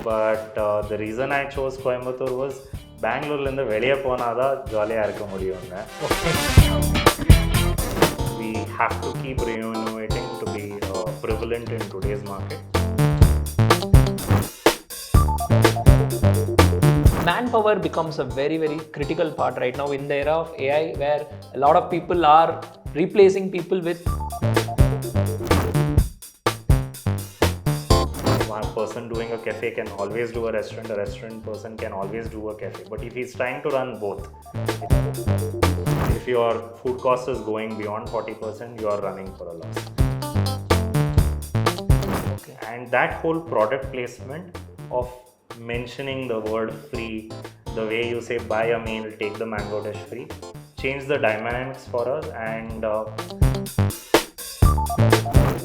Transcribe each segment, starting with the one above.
But the reason I chose Coimbatore was பெங்களூர்லேருந்து வெளியே போனால் தான் ஜாலியாக இருக்க முடியும்னு. We have to keep reinnovating to be prevalent in today's market. Manpower becomes a very, very critical part right now in the era of AI, where a lot of people are replacing people with. One person doing a cafe can always do a restaurant person can always do a cafe. But if he's trying to run both, if your food cost is going beyond 40%, you are running for a loss. Okay. And that whole product placement of mentioning the word free, the way you say buy a meal, take the mango dish free, change the dynamics for us. And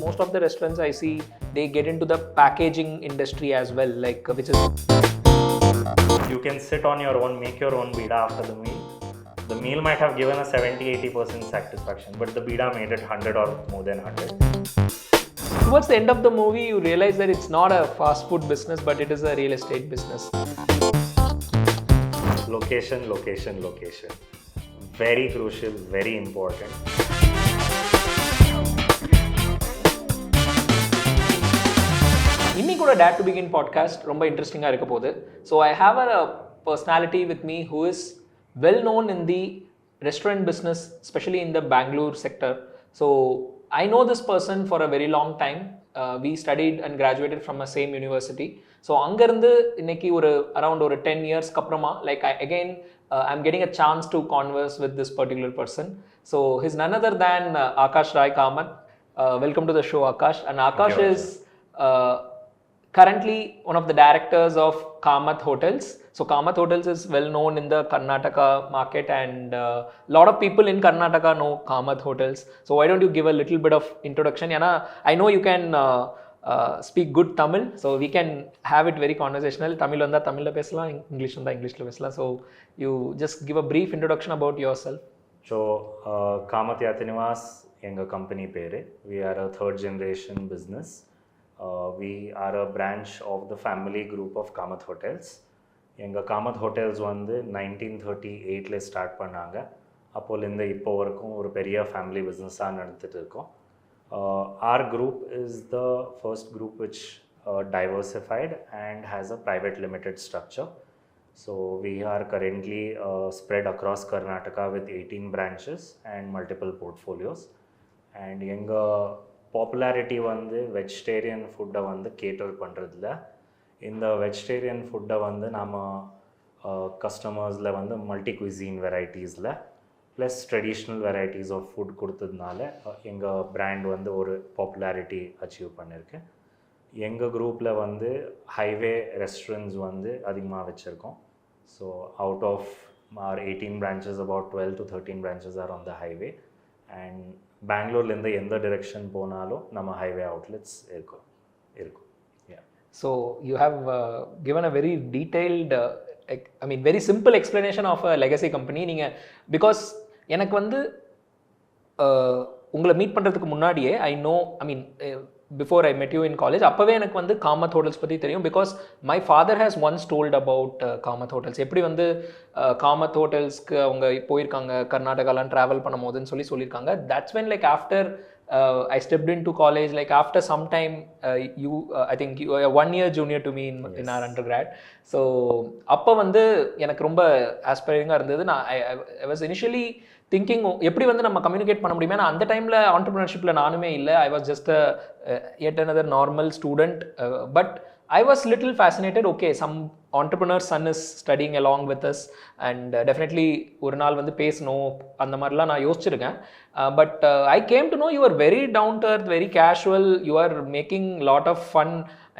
most of the restaurants I see, they get into the packaging industry as well, like which is. You can sit on your own, make your own bida after the meal. The meal might have given a 70-80% satisfaction, but the bida made it 100 or more than 100. Towards the end of the movie, you realize that it's not a fast food business, but it is a real estate business. Location, location, location. Very crucial, very important. இன்னைக்கு கூட Dare to Begin podcast ரொம்ப இன்ட்ரெஸ்டிங்காக இருக்க போகுது. So I have a personality with me who is well known in the restaurant business, especially in the Bangalore sector. So I know this person for a very long time. We studied and graduated from the same university. So அங்கேருந்து இன்னைக்கு around 10 years அப்புறமா like I'm getting a chance to converse with this particular person. So he's none other than Akash Rai Kamat. Welcome to the show, Akash. And Akash is currently one of the directors of Kamat Hotels. So Kamat Hotels is well known in the Karnataka market, and a lot of people in Karnataka know Kamat Hotels. So why don't you give a little bit of introduction? Yana, I know you can speak good Tamil, so we can have it very conversational. Tamil vanda Tamil la pesalam, English vanda English la pesalam. So you just give a brief introduction about yourself. So Kamat Yatinivas enga company pere. We are a third generation business. We are a branch of the family group of Kamat Hotels. எங்கள் Kamath hotels வந்து 1938 start பண்ணாங்க. அப்போலேருந்து இப்போ வரைக்கும் ஒரு பெரிய family பிஸ்னஸாக நடந்துட்டு இருக்கோம். Our group is the first group which diversified and has a private limited structure. So we are currently spread across Karnataka with 18 branches and multiple portfolios. And எங்கள் பாப்புலாரிட்டி வந்து வெஜிடேரியன் ஃபுட்டை வந்து கேட்டர் பண்ணுறதுல, இந்த vegetarian ஃபுட்டை வந்து நம்ம கஸ்டமர்ஸில் வந்து மல்டி குவிசீன் வெரைட்டிஸில் plus traditional varieties of food கொடுத்ததுனால எங்கள் பிராண்ட் வந்து ஒரு பாப்புலாரிட்டி அச்சீவ் பண்ணியிருக்கு. எங்கள் குரூப்பில் வந்து ஹைவே ரெஸ்டாரண்ட்ஸ் வந்து அதிகமாக வச்சுருக்கோம். So out of our 18 branches, about 12 to 13 branches are on the highway. And பெங்களூர்லேருந்து எந்த டிரெக்ஷன் போனாலும் நம்ம ஹைவே அவுட்லெட்ஸ் இருக்கும். So you have given a very detailed, very simple explanation of a legacy company. நீங்கள் because எனக்கு வந்து உங்களை meet பண்ணுறதுக்கு முன்னாடியே before I met you in college, அப்போவே எனக்கு வந்து காமத் ஹோட்டல்ஸ் பற்றி தெரியும். Because my father has once told about Kamath hotels. எப்படி வந்து காமத் ஹோட்டல்ஸ்க்கு அவங்க போயிருக்காங்க கர்நாடகாலாம் ட்ராவல் பண்ணும் போதுன்னு சொல்லியிருக்காங்க. That's when like after I stepped into college, like after some time, I think you are 1 year junior to me in our undergrad. So அப்போ வந்து எனக்கு ரொம்ப ஆஸ்பைரிங்காக இருந்தது. I was initially thinking எப்படி வந்து நம்ம கம்யூனிகேட் பண்ண முடியுமா. அந்த டைமில் ஆண்டர்பிரினர்ஷிப்பில் நானுமே இல்லை. I was just yet another normal student, but I was little fascinated. Okay, some entrepreneur's son is studying along with us, and definitely ஒரு நாள் வந்து பேசணும் அந்த மாதிரிலாம் நான் யோசிச்சிருக்கேன். But I came to know you are very down to earth, very casual, you are making lot of fun.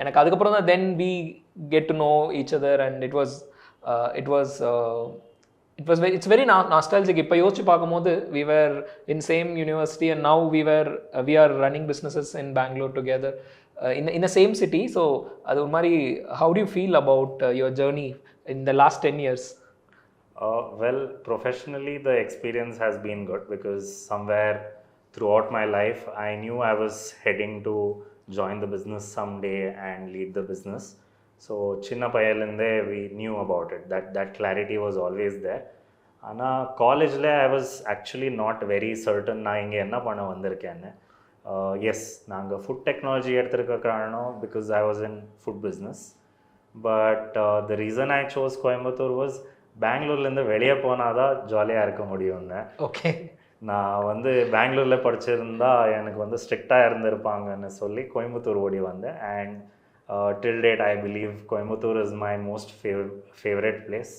எனக்கு அதுக்கப்புறம் தான் then we get to know each other, and it's very nostalgic. இப்போ யோசிச்சு பார்க்கும்போது we were in same university, and now we are running businesses in Bangalore together. In the same city. So அது ஒரு மாதிரி, how do you feel about your journey in the last 10 years? Well, professionally the experience has been good, because somewhere throughout my life I knew I was heading to join the business someday and lead the business. So chinna payalinde we knew about it. That clarity was always there. Ana college la I was actually not very certain na inge enna panna vandirukenne. Yes, naanga food technology eduthiruka karanam because I was in food business. But the reason I chose Coimbatore was பெங்களூர்லேருந்து வெளியே போனால் தான் ஜாலியாக இருக்க முடியும்னு. Okay, நான் வந்து பெங்களூரில் படிச்சிருந்தா எனக்கு வந்து ஸ்ட்ரிக்டாக இருந்திருப்பாங்கன்னு சொல்லி கோயம்புத்தூர் ஓடி வந்தேன். And till date I believe Coimbatore is my most favorite place,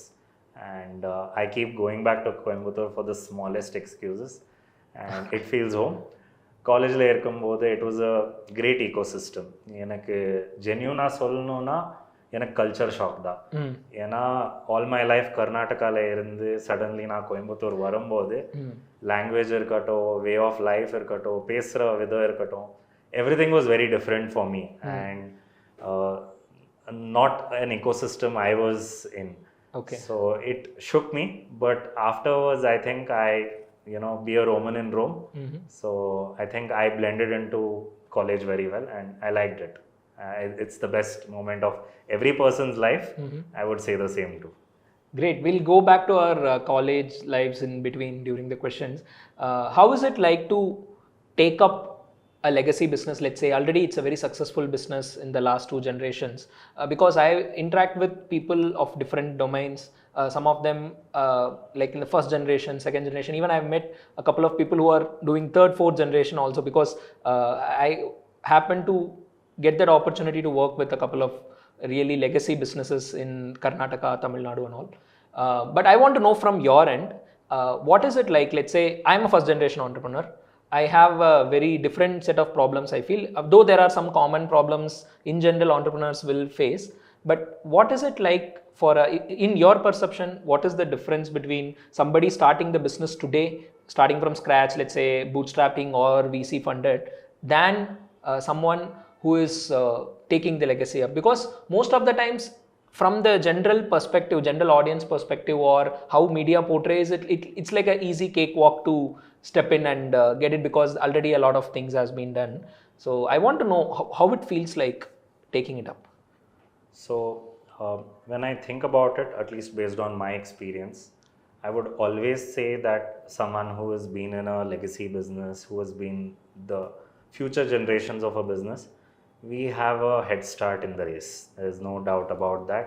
and I keep going back to Coimbatore for the smallest excuses, and it feels home. காலேஜில் இருக்கும்போது it was a great ecosystem. எனக்கு ஜென்யூனாக சொல்லணுன்னா எனக்கு culture shock தான். ஏன்னா all my life கர்நாடகாவில் இருந்து suddenly நான் கோயம்புத்தூர் வரும்போது லாங்குவேஜ் இருக்கட்டும், வே ஆஃப் லைஃப் இருக்கட்டும், பேசுகிற விதம் இருக்கட்டும், everything was very different for me and not an ecosystem I was in. Okay. So it shook me, but afterwards I think I, be a Roman in Rome. So I think I blended into college very well and I liked it. It's the best moment of every person's life. I would say the same too. Great. We'll go back to our college lives in between during the questions. How is it like to take up a legacy business? Let's say already it's a very successful business in the last 2 generations, because I interact with people of different domains. Some of them like in the first generation, second generation, even I've met a couple of people who are doing third, fourth generation also, because I happen to get that opportunity to work with a couple of really legacy businesses in Karnataka, Tamil Nadu and all. But I want to know from your end, what is it like? Let's say I'm a first generation entrepreneur. I have a very different set of problems, I feel, though there are some common problems in general entrepreneurs will face. But what is it like for, in your perception, what is the difference between somebody starting the business today, starting from scratch, let's say bootstrapping or VC funded, than someone who is taking the legacy up? Because most of the times, from the general perspective, general audience perspective, or how media portrays it, it's like an easy cakewalk to step in and get it, because already a lot of things has been done. So I want to know how it feels like taking it up. So when I think about it, at least based on my experience, I would always say that someone who has been in a legacy business, who has been the future generations of a business, we have a head start in the race. There is no doubt about that.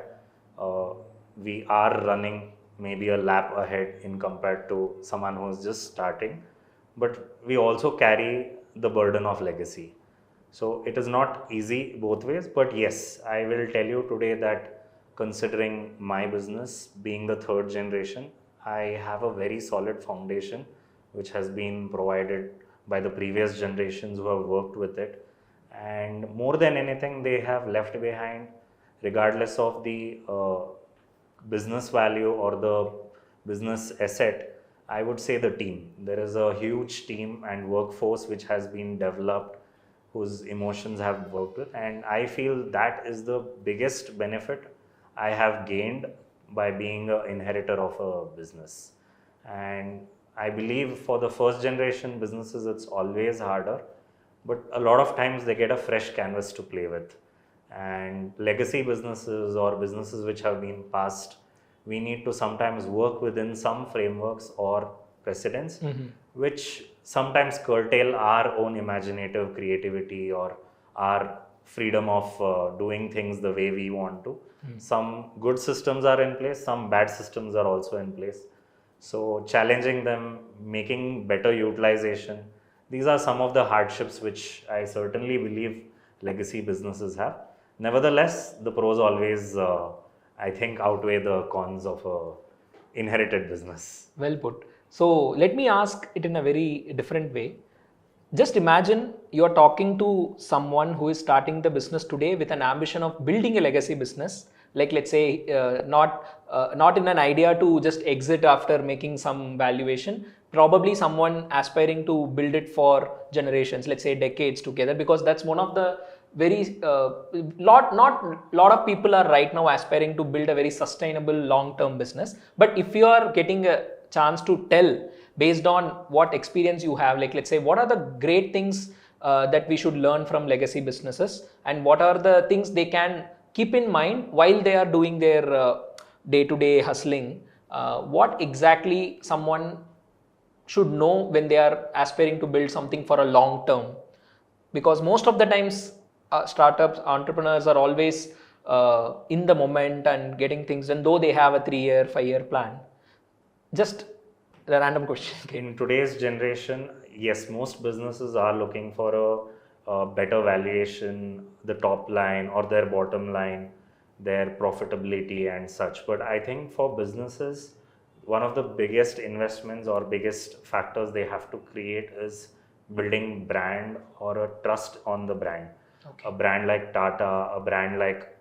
We are running maybe a lap ahead in compared to someone who is just starting, but we also carry the burden of legacy. So it is not easy both ways, but yes, I will tell you today that considering my business being the third generation, I have a very solid foundation which has been provided by the previous generations who have worked with it. And more than anything, they have left behind, regardless of the business value or the business asset, I would say the team. There is a huge team and workforce which has been developed, whose emotions have worked with, and I feel that is the biggest benefit I have gained by being an inheritor of a business. And I believe for the first generation businesses, it's always harder, but a lot of times they get a fresh canvas to play with. And legacy businesses or businesses which have been passed, we need to sometimes work within some frameworks or precedents, which sometimes curtail our own imaginative creativity or our freedom of doing things the way we want to. Some good systems are in place, some bad systems are also in place. So challenging them, making better utilization, these are some of the hardships which I certainly believe legacy businesses have. Nevertheless, the pros always, I think, outweigh the cons of a inherited business. Well put. So let me ask it in a very different way. Just imagine you're talking to someone who is starting the business today with an ambition of building a legacy business. Like, let's say, not in an idea to just exit after making some valuation. Probably someone aspiring to build it for generations, let's say decades together, because that's one of the very lot of people are right now aspiring to build a very sustainable long-term business. But if you are getting a chance to tell based on what experience you have, like let's say, what are the great things that we should learn from legacy businesses, and what are the things they can keep in mind while they are doing their day-to-day hustling, what exactly someone should know when they are aspiring to build something for a long term? Because most of the times startups, entrepreneurs are always in the moment and getting things done, though they have a 3-year, 5-year plan. Just a random question. In today's generation, yes, most businesses are looking for a better valuation, the top line or their bottom line, their profitability and such. But I think for businesses, one of the biggest investments or biggest factors they have to create is building brand or a trust on the brand. Okay. A brand like Tata, a brand like,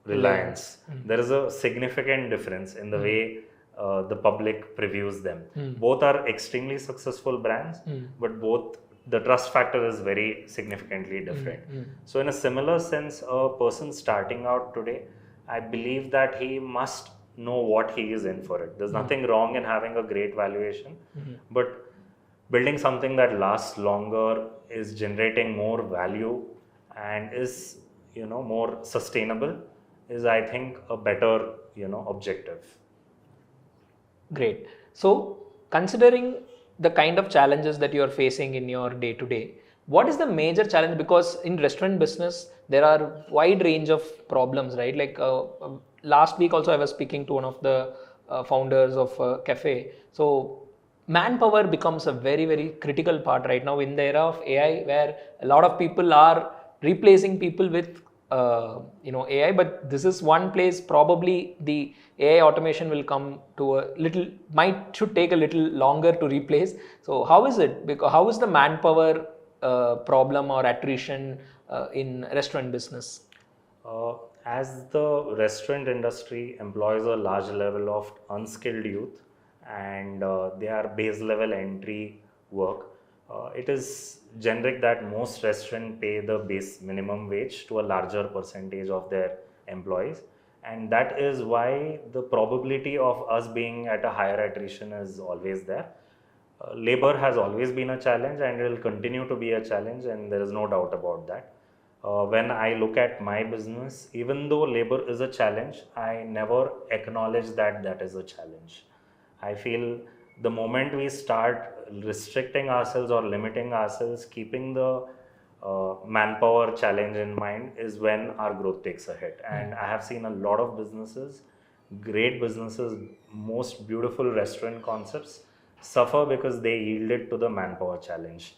Reliance. There is a significant difference in the way the public previews them. Both are extremely successful brands, but both the trust factor is very significantly different. So in a similar sense, a person starting out today, I believe that he must know what he is in for it. There's nothing wrong in having a great valuation, but building something that lasts longer, is generating more value and is more sustainable is, I think, a better objective. Great. So considering the kind of challenges that you are facing in your day to day, what is the major challenge? Because in restaurant business there are wide range of problems, right? Like last week also I was speaking to one of the founders of a cafe. So manpower becomes a very, very critical part right now in the era of AI, where a lot of people are replacing people with AI, but this is one place probably the AI automation will come to should take a little longer to replace. So how is it? Because how is the manpower problem or attrition in restaurant business? As the restaurant industry employs a large level of unskilled youth, and they are base level entry work, it is generic that most restaurants pay the base minimum wage to a larger percentage of their employees, and that is why the probability of us being at a higher attrition is always there. Labor has always been a challenge and will continue to be a challenge, and there is no doubt about that. When I look at my business, even though labor is a challenge, I never acknowledge that that is a challenge. I feel the moment we start restricting ourselves or limiting ourselves, keeping the manpower challenge in mind, is when our growth takes a hit. And I have seen a lot of businesses, great businesses, most beautiful restaurant concepts suffer because they yielded to the manpower challenge.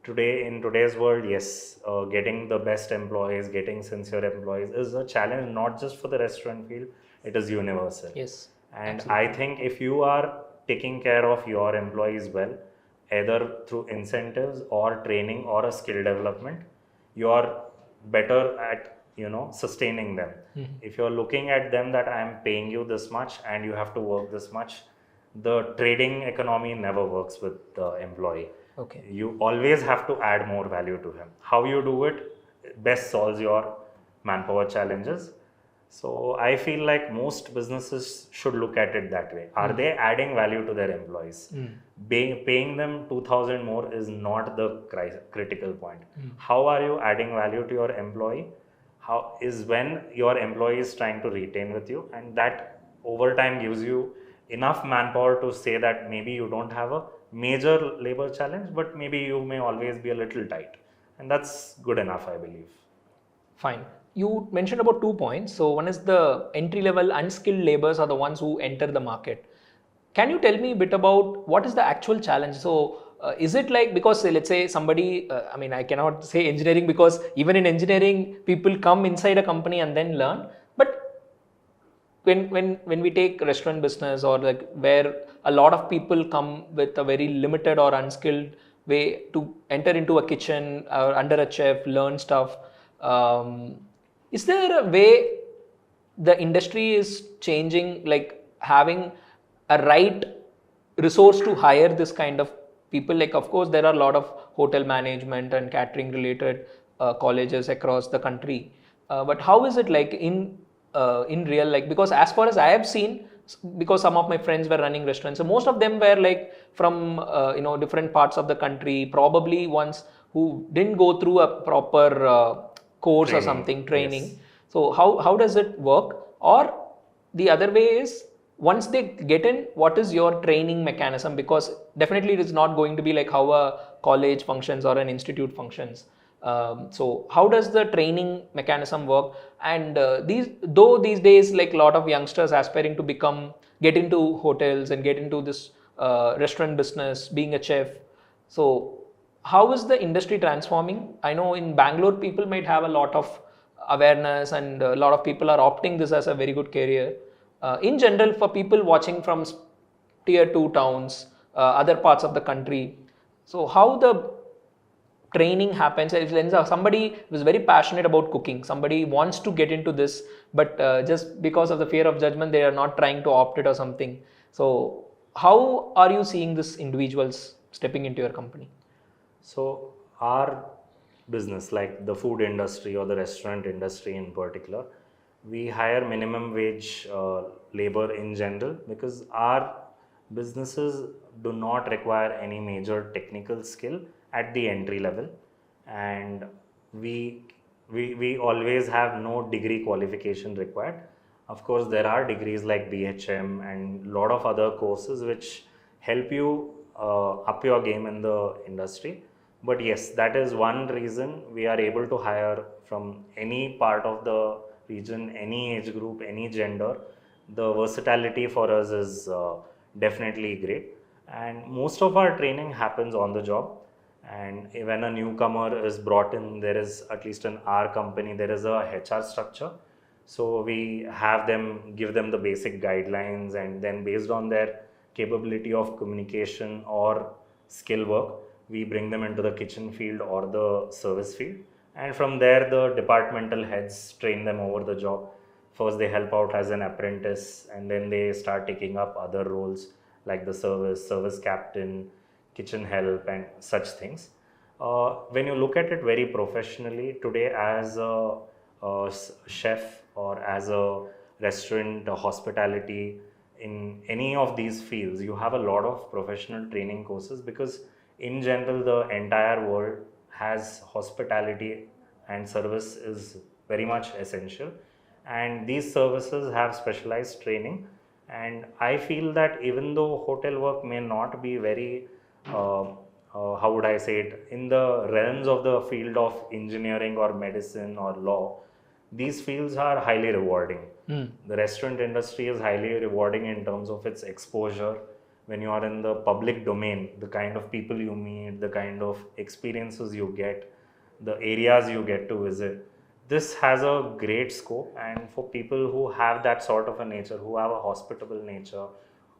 Today, in today's world, yes, getting the best employees, getting sincere employees is a challenge not just for the restaurant field, it is universal. Yes. And Absolutely. I think if you are taking care of your employees well, either through incentives or training or a skill development, you are better at sustaining them. If you're looking at them that I am paying you this much and you have to work this much, the trading economy never works with the employee. Okay. You always have to add more value to him. How you do it best solves your manpower challenges. So I feel like most businesses should look at it that way. Are they adding value to their employees? Paying them 2,000 more is not the critical point. How are you adding value to your employee? How is when your employee is trying to retain with you, and that over time gives you enough manpower to say that maybe you don't have a major labor challenge, but maybe you may always be a little tight, and that's good enough, I believe. Fine. You mentioned about 2 points. So one is the entry level unskilled laborers are the ones who enter the market. Can you tell me a bit about what is the actual challenge? So is it like, because let's say somebody, I cannot say engineering, because even in engineering people come inside a company and then learn, but when we take restaurant business, or like where a lot of people come with a very limited or unskilled way to enter into a kitchen or under a chef, learn stuff, is there a way the industry is changing, like having a right resource to hire this kind of people? Like, of course, there are a lot of hotel management and catering related colleges across the country, but how is it like in real, like, because as far as I have seen, because some of my friends were running restaurants, so most of them were like from different parts of the country, probably ones who didn't go through a proper course or Training, something, training. yes. So how does it work? Or the other way is, once they get in, what is your training mechanism? Because definitely it is not going to be like how a college functions or an institute functions. So how does the training mechanism work? And these days, like a lot of youngsters aspiring to get into hotels and get into this restaurant business, being a chef. So how is the industry transforming? I know in Bangalore, people might have a lot of awareness, and a lot of people are opting this as a very good career. In general, for people watching from tier 2 towns, other parts of the country, so how the training happens? If somebody was very passionate about cooking, somebody wants to get into this, but just because of the fear of judgment, they are not trying to opt it or something. So how are you seeing this individuals stepping into your company? So our business, like the food industry or the restaurant industry in particular, we hire minimum wage labor in general because our businesses do not require any major technical skill at the entry level, and we we always have no degree qualification required. Of course, there are degrees like BHM and lot of other courses which help you up your game in the industry. But yes, that is one reason we are able to hire from any part of the region, any age group, any gender. The versatility for us is definitely great. And most of our training happens on the job. And when a newcomer is brought in, there is, at least in our company, there is a HR structure. So we have them, give them the basic guidelines, and then based on their capability of communication or skill work, we bring them into the kitchen field or the service field. And from there, the departmental heads train them over the job. First, they help out as an apprentice, and then they start taking up other roles like the service captain, kitchen help, and such things. When you look at it very professionally, today as a chef or as a restaurant, hospitality, in any of these fields, you have a lot of professional training courses because in general, the entire world has hospitality and service is very much essential. And these services have specialized training. And I feel that even though hotel work may not be very how would I say it, in the realms of the field of engineering or medicine or law, these fields are highly rewarding. The restaurant industry is highly rewarding in terms of its exposure. When you are in the public domain, the kind of people you meet, the kind of experiences you get, the areas you get to visit, this has a great scope. And for people who have that sort of a nature, who have a hospitable nature,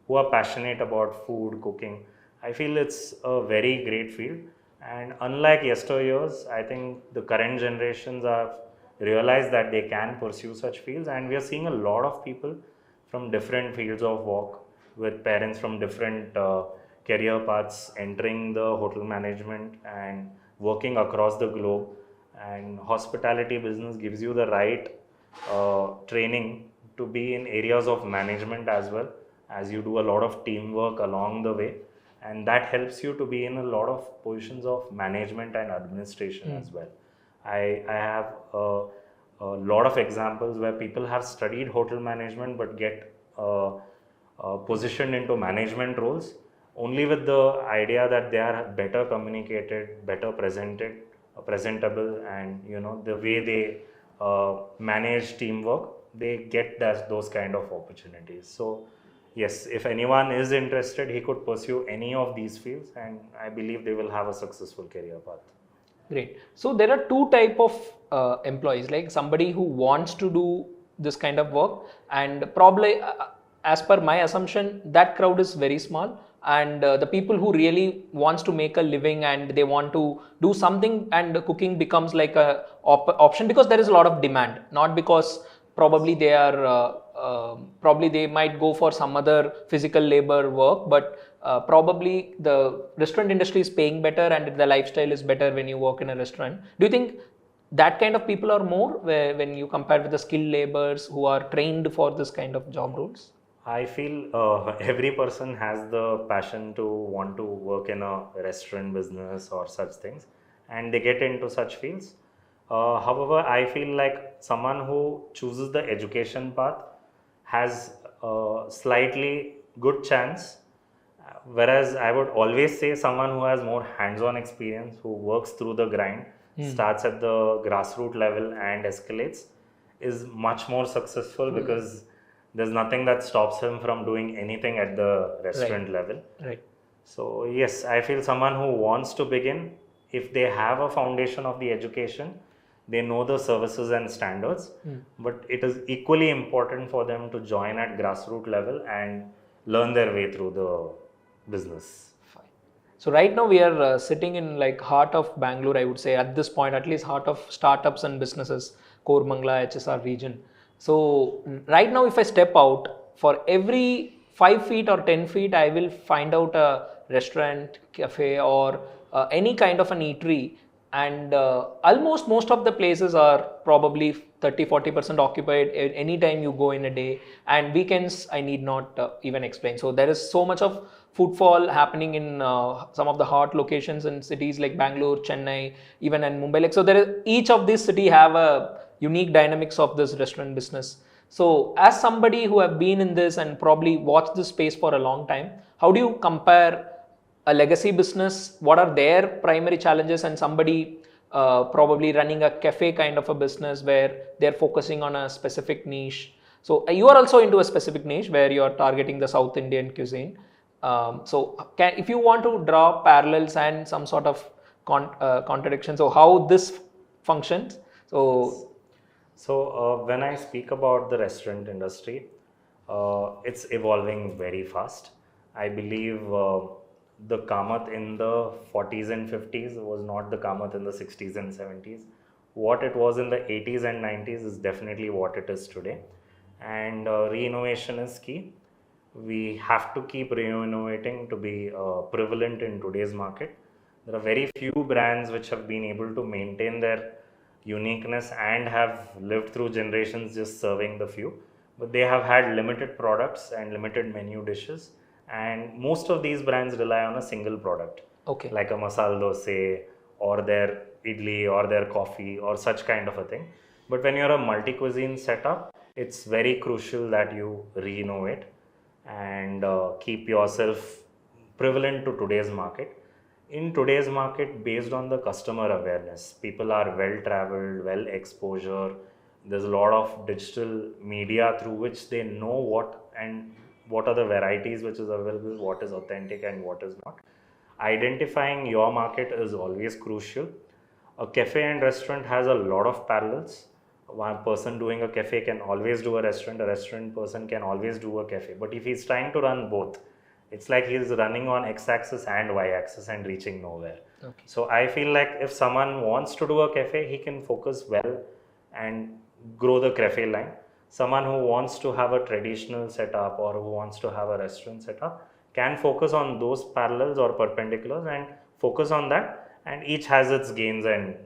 who are passionate about food, cooking, I feel it's a very great field. And unlike yesteryears, I think the current generations have realized that they can pursue such fields. And we are seeing a lot of people from different fields of work, with parents from different career paths entering the hotel management and working across the globe. And hospitality business gives you the right training to be in areas of management as well, as you do a lot of teamwork along the way, and that helps you to be in a lot of positions of management and administration as well. I have lot of examples where people have studied hotel management but get positioned into management roles only with the idea that they are better communicated, better presentable, and the way they manage teamwork, they get those kind of opportunities. So yes, if anyone is interested, he could pursue any of these fields, and I believe they will have a successful career path. Great. So there are two type of employees, like somebody who wants to do this kind of work, and probably as per my assumption, that crowd is very small, and the people who really wants to make a living and they want to do something, and cooking becomes like a option because there is a lot of demand, not because probably they are probably they might go for some other physical labor work, but probably the restaurant industry is paying better and the lifestyle is better when you work in a restaurant. Do you think that kind of people are more when you compare with the skilled laborers who are trained for this kind of job roles? I feel every person has the passion to want to work in a restaurant business or such things, and they get into such fields. However, I feel like someone who chooses the education path has a slightly good chance, whereas I would always say someone who has more hands-on experience, who works through the grind, starts at the grassroots level and escalates, is much more successful because there's nothing that stops him from doing anything at the restaurant level. Right. So yes, I feel someone who wants to begin, if they have a foundation of the education, they know the services and standards, but it is equally important for them to join at grassroots level and learn their way through the business. Fine. So right now we are sitting in like heart of Bangalore, I would say at this point, at least heart of startups and businesses, Kormangla, HSR region. So right now if I step out, for every 5 feet or 10 feet, I will find out a restaurant, cafe, or any kind of an eatery, and almost most of the places are probably 30-40% occupied anytime you go in a day, and weekends I need not even explain. So there is so much of footfall happening in some of the hot locations in cities like Bangalore, Chennai, even in Mumbai. Like, so there is, each of these city have a unique dynamics of this restaurant business. So as somebody who have been in this and probably watched this space for a long time, how do you compare a legacy business, what are their primary challenges, and somebody probably running a cafe kind of a business where they're focusing on a specific niche? So you are also into a specific niche where you are targeting the South Indian cuisine. So if you want to draw parallels and some sort of contradiction, so how this functions? So when I speak about the restaurant industry, it's evolving very fast. I believe the Kamat in the 40s and 50s was not the Kamat in the 60s and 70s. What it was in the 80s and 90s is definitely what it is today. And re-innovation is key. We have to keep re-innovating to be prevalent in today's market. There are very few brands which have been able to maintain their uniqueness and have lived through generations just serving the few. But they have had limited products and limited menu dishes. And most of these brands rely on a single product, like a masala dosa or their idli or their coffee or such kind of a thing. But when you're a multi-cuisine setup, it's very crucial that you re-innovate and keep yourself prevalent to today's market. In today's market, based on the customer awareness, people are well traveled, well exposure. There's a lot of digital media through which they know what are the varieties which is available, what is authentic and what is not. Identifying your market is always crucial. A cafe and restaurant has a lot of parallels. One person doing a cafe can always do a restaurant person can always do a cafe. But if he's trying to run both, it's like he's running on x-axis and y-axis and reaching nowhere. So I feel like if someone wants to do a cafe, he can focus well and grow the cafe line. Someone who wants to have a traditional setup or who wants to have a restaurant setup can focus on those parallels or perpendiculars and focus on that, and each has its gains and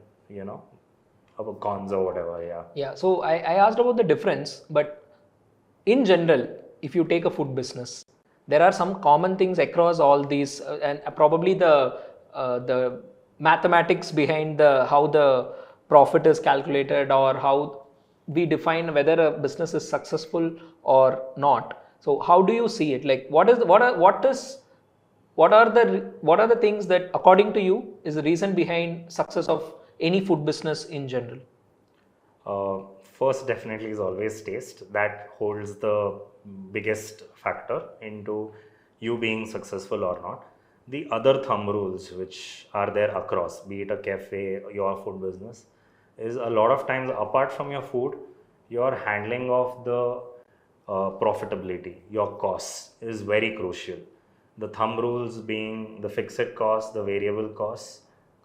cons or whatever. Yeah, so I asked about the difference, but in general, if you take a food business, there are some common things across all these, and probably the mathematics behind how the profit is calculated, or how we define whether a business is successful or not. So how do you see it? Like, what are the things that according to you is the reason behind success of any food business in general? First, definitely is always taste. That holds the biggest factor into you being successful or not. The other thumb rules which are there across, be it a cafe, your food business, is a lot of times apart from your food, your handling of the profitability, your costs is very crucial. The thumb rules being the fixed cost, the variable costs,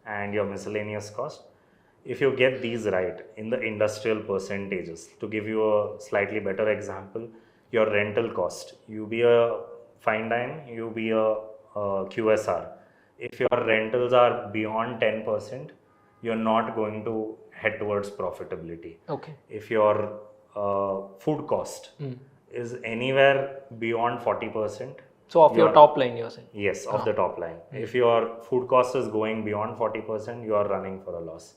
and your miscellaneous cost. If you get these right in the industrial percentages, to give you a slightly better example, your rental cost, you be a fine dine, you be a QSR. If your rentals are beyond 10%, you're not going to head towards profitability. If your food cost is anywhere beyond 40%, so of your top line, you're saying? Yes, of the top line. If your food cost is going beyond 40%, you are running for a loss.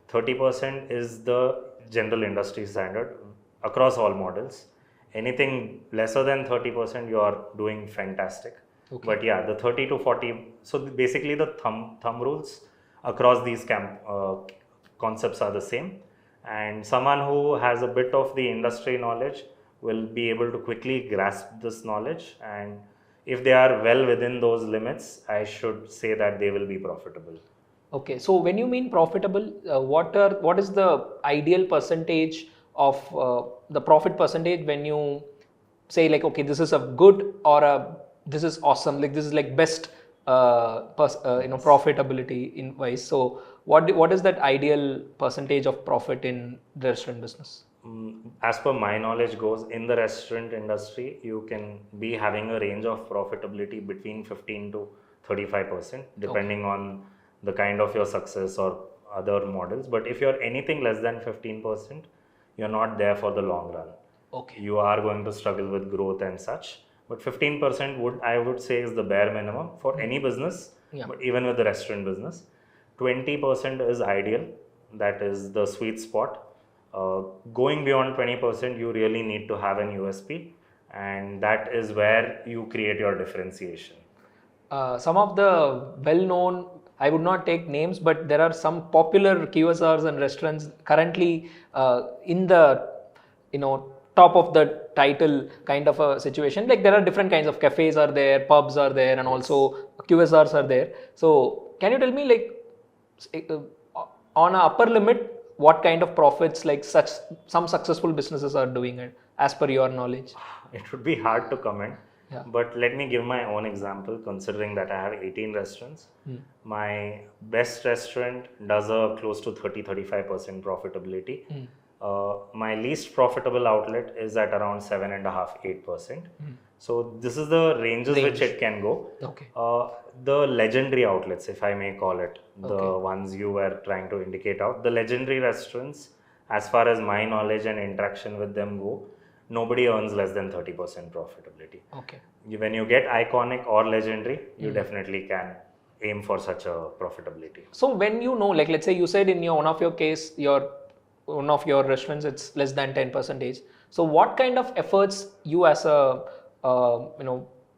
30% is the general industry standard across all models. Anything lesser than 30%, you are doing fantastic. Okay. But yeah, the 30 to 40, so basically the thumb rules across these concepts are the same. And someone who has a bit of the industry knowledge will be able to quickly grasp this knowledge, and if they are well within those limits, I should say that they will be profitable. Okay, so when you mean profitable, what is the ideal percentage of the profit percentage when you say like, okay, this is a good or a this is awesome, like this is like best profitability in wise. So what is that ideal percentage of profit in the restaurant business? As per my knowledge goes, in the restaurant industry, you can be having a range of profitability between 15 to 35%, depending on the kind of your success or other models. But if you're anything less than 15%, you're not there for the long run. Okay. You are going to struggle with growth and such. But 15% I would say is the bare minimum for any business, but even with the restaurant business. 20% is ideal. That is the sweet spot. Going beyond 20%, you really need to have an USP, and that is where you create your differentiation. Some of the well-known, I would not take names, but there are some popular QSRs and restaurants currently in the top of the title kind of a situation. Like there are different kinds of cafes are there, pubs are there, and also QSRs are there. So can you tell me like on a upper limit, what kind of profits like some successful businesses are doing it as per your knowledge? It would be hard to comment, but let me give my own example. Considering that I have 18 restaurants, my best restaurant does a close to 30-35% profitability. My least profitable outlet is at around 7.5-8%. So this is the ranges which it can go. Okay. The legendary outlets, if I may call it, the ones you were trying to indicate out, the legendary restaurants, as far as my knowledge and interaction with them go, nobody earns less than 30% profitability. Okay. When you get iconic or legendary, you definitely can aim for such a profitability. So when like let's say you said in one of your restaurants, it's less than 10%. So what kind of efforts you as a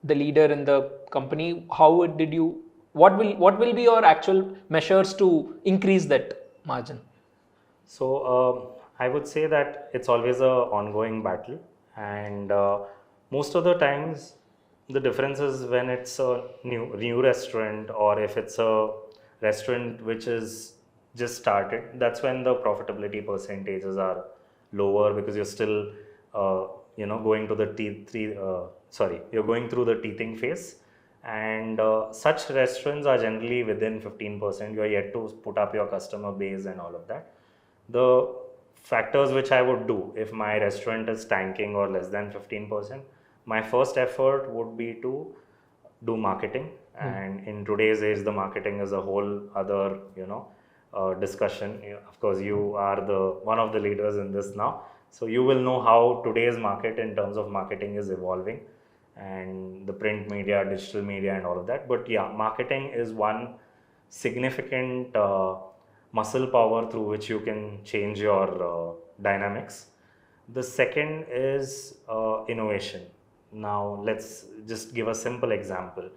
the leader in the company, what will be your actual measures to increase that margin? So I would say that it's always a ongoing battle, and most of the times the difference is when it's a new restaurant, or if it's a restaurant which is just started, that's when the profitability percentages are lower, because you're still going to the you're going through the teething phase, and such restaurants are generally within 15%. You're yet to put up your customer base and all of that. The factors which I would do if my restaurant is tanking or less than 15%, my first effort would be to do marketing. And in today's age, the marketing is a whole other discussion. Of course, you are one of the leaders in this now, so you will know how today's market in terms of marketing is evolving, and the print media, digital media, and all of that. But yeah, marketing is one significant muscle power through which you can change your dynamics. The second is innovation. Now let's just give a simple example.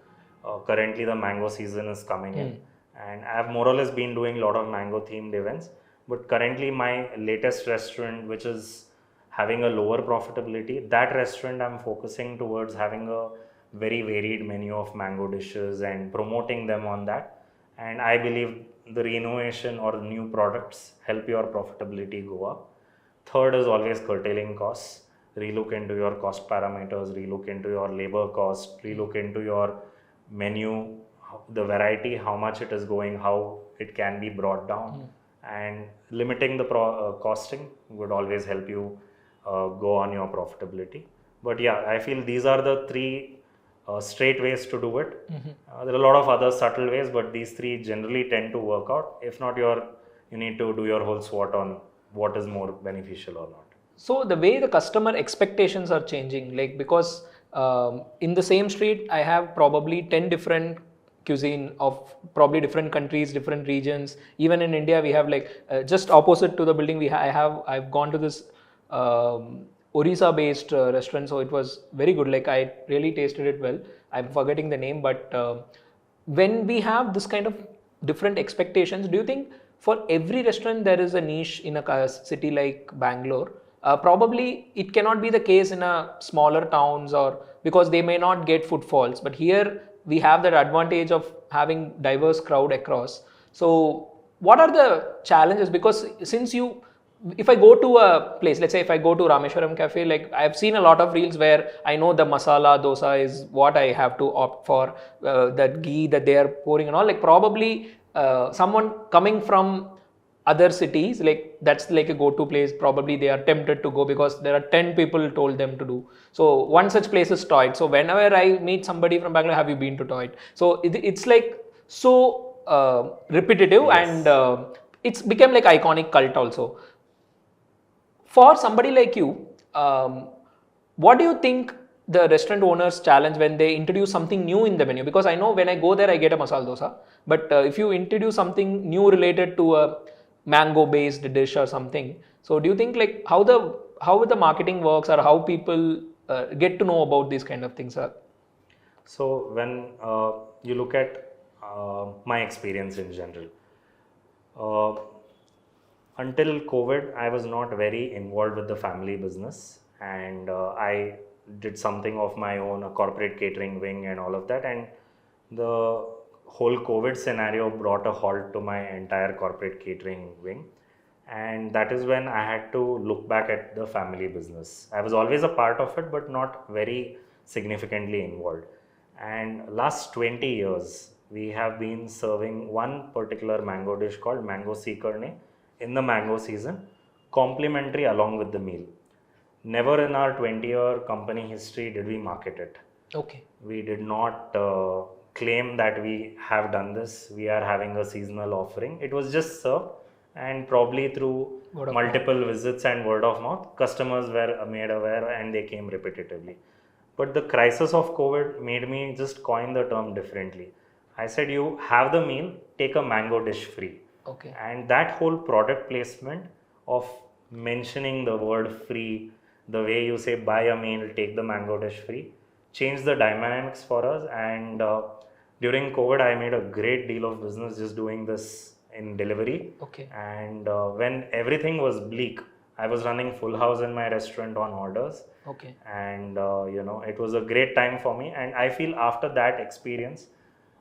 Currently the mango season is coming in, and I have more or less been doing a lot of mango themed events, but currently my latest restaurant, which is having a lower profitability, that restaurant I'm focusing towards having a very varied menu of mango dishes and promoting them on that. And I believe the renovation or new products help your profitability go up. Third is always curtailing costs. Relook into your cost parameters, relook into your labor cost, relook into your menu, the variety, how much it is going, how it can be brought down, and limiting the costing would always help you go on your profitability. But yeah, I feel these are the three straight ways to do it. There are a lot of other subtle ways, but these three generally tend to work out. If not, you need to do your whole SWOT on what is more beneficial or not. So the way the customer expectations are changing, like because in the same street I have probably 10 different cuisine of probably different countries, different regions. Even in India, we have like just opposite to the building I've gone to this Orissa based restaurant, so it was very good. Like I really tasted it well. I'm forgetting the name, but when we have this kind of different expectations, do you think for every restaurant there is a niche in a city like Bangalore? Probably it cannot be the case in a smaller towns, or because they may not get footfalls, but here we have that advantage of having diverse crowd across. So what are the challenges? Because since you, if I go to a place, let's say if I go to Rameshwaram Cafe, like I've seen a lot of reels where I know the masala dosa is what I have to opt for, that ghee that they are pouring and all. Like probably someone coming from other cities, like that's like a go-to place, probably they are tempted to go because there are 10 people told them to do. So one such place is Toit. So whenever I meet somebody from Bangalore, have you been to Toit? So it's like so repetitive, Yes. and it's become like iconic cult also. For somebody like you, what do you think the restaurant owners challenge when they introduce something new in the menu? Because I know when I go there, I get a masala dosa. But if you introduce something new related to a mango-based dish or something, so do you think like how the marketing works, or how people get to know about these kind of things? So when you look at my experience in general, until COVID, I was not very involved with the family business, and I did something of my own, a corporate catering wing and all of that. And the whole COVID scenario brought a halt to my entire corporate catering wing. And that is when I had to look back at the family business. I was always a part of it, but not very significantly involved. And last 20 years, we have been serving one particular mango dish called mango seekarne in the mango season, complimentary along with the meal. Never in our 20-year company history did we market it. Okay. We did not claim that we have done this. We are having a seasonal offering. It was just served, and probably through multiple visits and word of mouth, customers were made aware and they came repetitively. But the crisis of COVID made me just coin the term differently. I said, you have the meal, take a mango dish free. Okay. And that whole product placement of mentioning the word free, the way you say buy a meal, take the mango dish free, changed the dynamics for us. And during COVID, I made a great deal of business just doing this in delivery. Okay. And when everything was bleak, I was running full house in my restaurant on orders. Okay. And it was a great time for me. And I feel after that experience,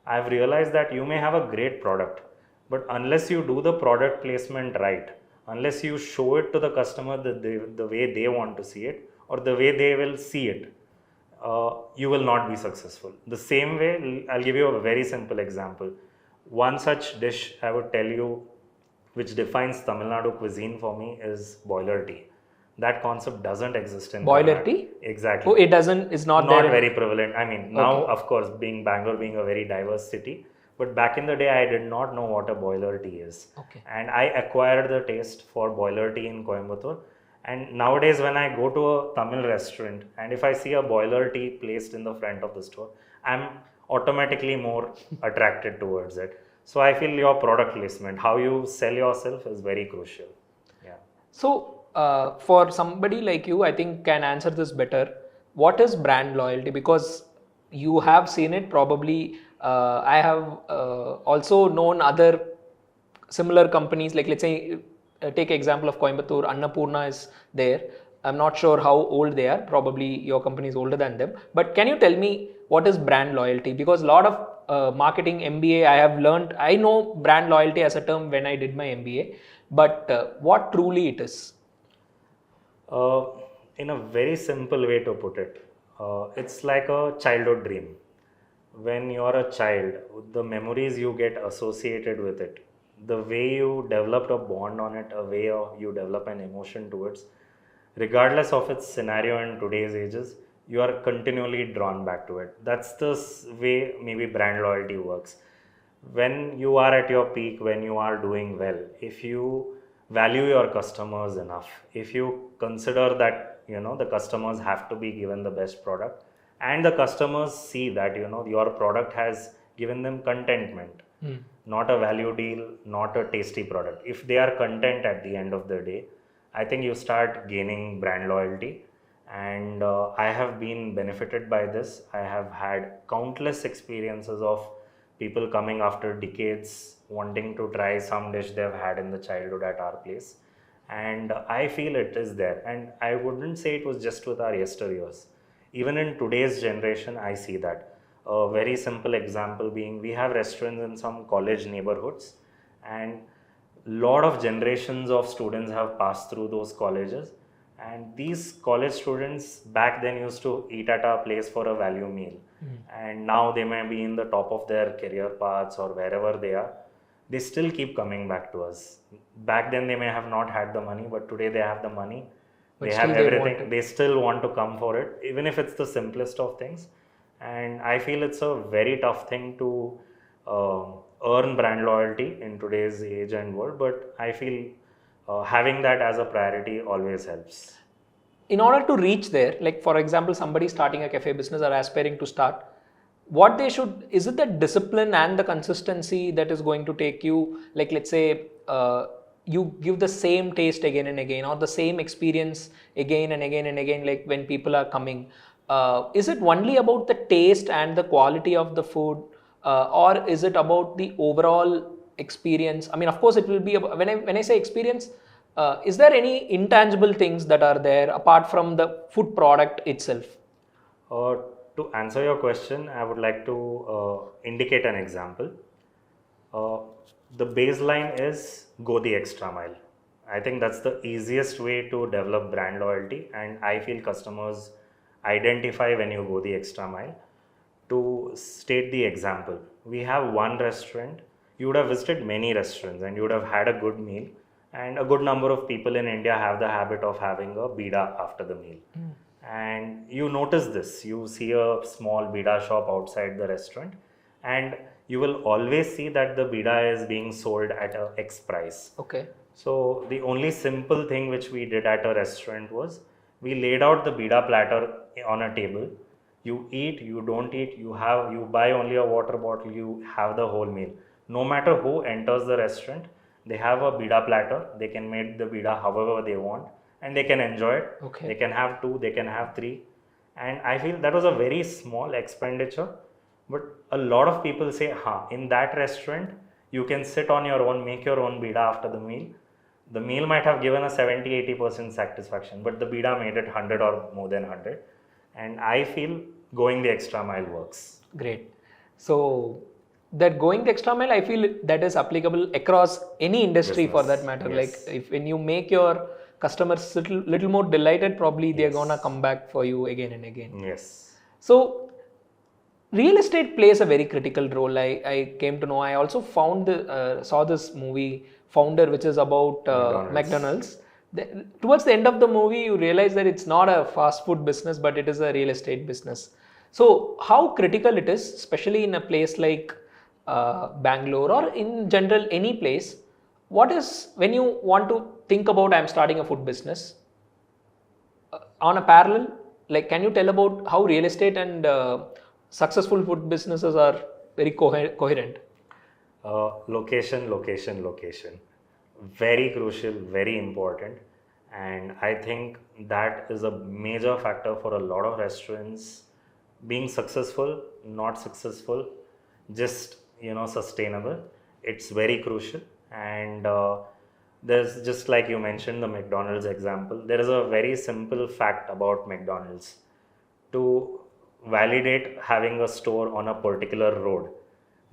I've realized that you may have a great product, but unless you do the product placement right, unless you show it to the customer the way they want to see it, or the way they will see it, you will not be successful. The same way, I'll give you a very simple example. One such dish I would tell you, which defines Tamil Nadu cuisine for me, is boiler tea. That concept doesn't exist in boiler tea. Exactly. Oh, it doesn't. It's not there. Not very prevalent. I mean, now of course, being Bangalore being a very diverse city, but back in the day, I did not know what a boiler tea is. Okay. And I acquired the taste for boiler tea in Coimbatore. And nowadays, when I go to a Tamil restaurant and if I see a boiler tea placed in the front of the store, I'm automatically more attracted towards it. So I feel your product placement, how you sell yourself, is very crucial. Yeah. So for somebody like you, I think can answer this better. What is brand loyalty? Because you have seen it probably. I have also known other similar companies, like let's say take example of Coimbatore, Annapurna is there. I'm not sure how old they are, probably your company is older than them, but can you tell me what is brand loyalty? Because a lot of marketing MBA I have learned, I know brand loyalty as a term when I did my MBA, but what truly it is? In a very simple way to put it, it's like a childhood dream. When you're a child, the memories you get associated with it, the way you developed a bond on it, a way you develop an emotion towards, regardless of its scenario in today's ages, you are continually drawn back to it. That's the way maybe brand loyalty works. When you are at your peak, when you are doing well, if you value your customers enough, if you consider that the customers have to be given the best product, and the customers see that your product has given them contentment, not a value deal, not a tasty product. If they are content at the end of the day, I think you start gaining brand loyalty. And I have been benefited by this. I have had countless experiences of people coming after decades wanting to try some dish they've had in the childhood at our place. And I feel it is there. And I wouldn't say it was just with our yesteryears. Even in today's generation, I see that. A very simple example being, we have restaurants in some college neighborhoods, and lot of generations of students have passed through those colleges, and these college students back then used to eat at our place for a value meal, and now they may be in the top of their career paths or wherever they are, they still keep coming back to us. Back then they may have not had the money, but today they have the money, But they still have they everything, they still want to come for it, even if it's the simplest of things. And I feel it's a very tough thing to earn brand loyalty in today's age and world, but I feel having that as a priority always helps. In order to reach there, like for example, somebody starting a cafe business or aspiring to start, what they should, is it the discipline and the consistency that is going to take you, like let's say you give the same taste again and again, or the same experience again and again and again, like when people are coming. Is it only about the taste and the quality of the food, or is it about the overall experience? I mean, of course, it will be when I say experience, is there any intangible things that are there apart from the food product itself? To answer your question, I would like to indicate an example. The baseline is go the extra mile. I think that's the easiest way to develop brand loyalty, and I feel customers identify when you go the extra mile. To state the example, we have one restaurant. You would have visited many restaurants and you would have had a good meal, and a good number of people in India have the habit of having a bida after the meal. And you notice this, you see a small bida shop outside the restaurant, and you will always see that the bida is being sold at a X price. Okay. So the only simple thing which we did at a restaurant was we laid out the bida platter on a table. You eat, you don't eat, you buy only a water bottle, you have the whole meal. No matter who enters the restaurant, they have a bida platter. They can make the bida however they want, and they can enjoy it. Okay. They can have 2, they can have 3. And I feel that was a very small expenditure, but a lot of people say, in that restaurant, you can sit on your own, make your own bida after the meal. The meal might have given a 70-80% satisfaction, but the bida made it 100 or more than 100. And I feel going the extra mile works. Great. So that going the extra mile, I feel that is applicable across any industry for that matter. Yes. Like if when you make your customers little more delighted, probably they're gonna come back for you again and again. Yes. So real estate plays a very critical role. I came to know. I also saw this movie Founder, which is about McDonald's. Towards the end of the movie, you realize that it's not a fast food business, but it is a real estate business. So how critical it is, especially in a place like Bangalore or in general any place. What is, when you want to think about I'm starting a food business, on a parallel, like can you tell about how real estate and successful food businesses are very coherent? Location. Very crucial, very important. And I think that is a major factor for a lot of restaurants being successful, not successful, just sustainable. It's very crucial. And there's, just like you mentioned the McDonald's example, there is a very simple fact about McDonald's. To validate having a store on a particular road,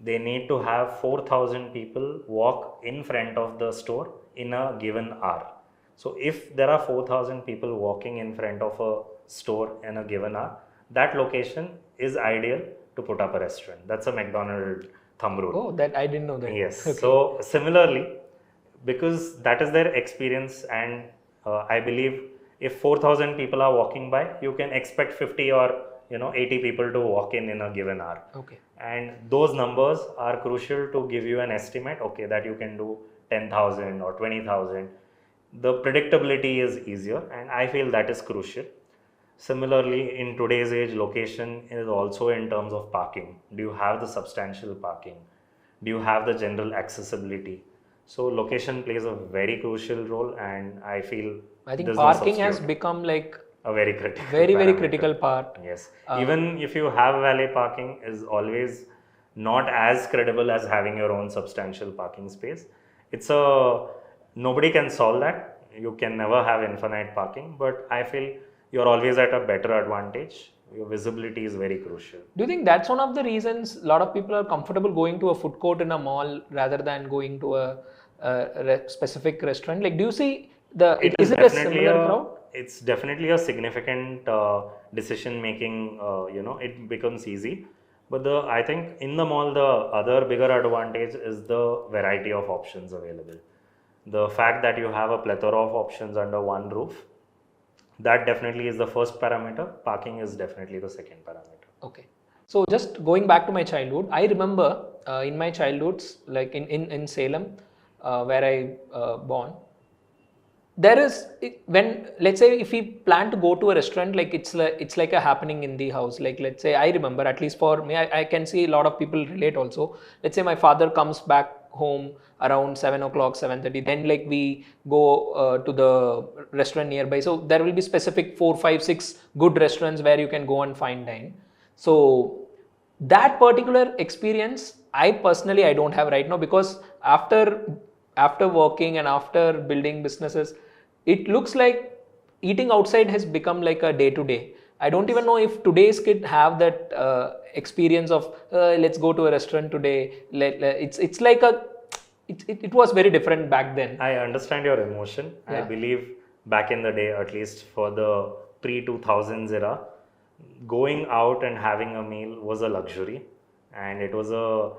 they need to have 4,000 people walk in front of the store in a given hour. So if there are 4,000 people walking in front of a store in a given hour, that location is ideal to put up a restaurant. That's a McDonald's thumb rule. Oh, that I didn't know that. Yes. Okay. So similarly, because that is their experience, and I believe if 4,000 people are walking by, you can expect 50 or 80 people to walk in a given hour. Okay. And those numbers are crucial to give you an estimate, okay, that you can do 10,000 or 20,000. The predictability is easier, and I feel that is crucial. Similarly, in today's age, location is also in terms of parking. Do you have the substantial parking? Do you have the general accessibility? So location plays a very crucial role, and I feel I think there's no parking has substitute. become like A very critical very parameter. critical part. Yes. Even if you have valet parking, is always not as credible as having your own substantial parking space. It's a nobody can solve that. You can never have infinite parking, but I feel you're always at a better advantage. Your visibility is very crucial. Do you think that's one of the reasons a lot of people are comfortable going to a food court in a mall rather than going to a specific restaurant? Like, do you see is it a similar crowd? It's definitely a significant decision making. It becomes easy. But I think in the mall, the other bigger advantage is the variety of options available. The fact that you have a plethora of options under one roof, that definitely is the first parameter. Parking is definitely the second parameter. Okay. So just going back to my childhood, I remember in my childhoods, like in Salem, where I born, there is when let's say if we plan to go to a restaurant, like it's like a happening in the house. Like let's say I remember, at least for me, I can see a lot of people relate also. Let's say my father comes back home around 7 o'clock, 7:30, then like we go to the restaurant nearby. So there will be specific 4, 5, 6 good restaurants where you can go and fine dine. So that particular experience, I personally I don't have right now, because after working and after building businesses, it looks like eating outside has become like a day to day. I don't even know if today's kid have that experience of let's go to a restaurant today. It's like it was very different back then. I understand your emotion. Yeah. I believe back in the day, at least for the pre-2000s era, going out and having a meal was a luxury, and it was a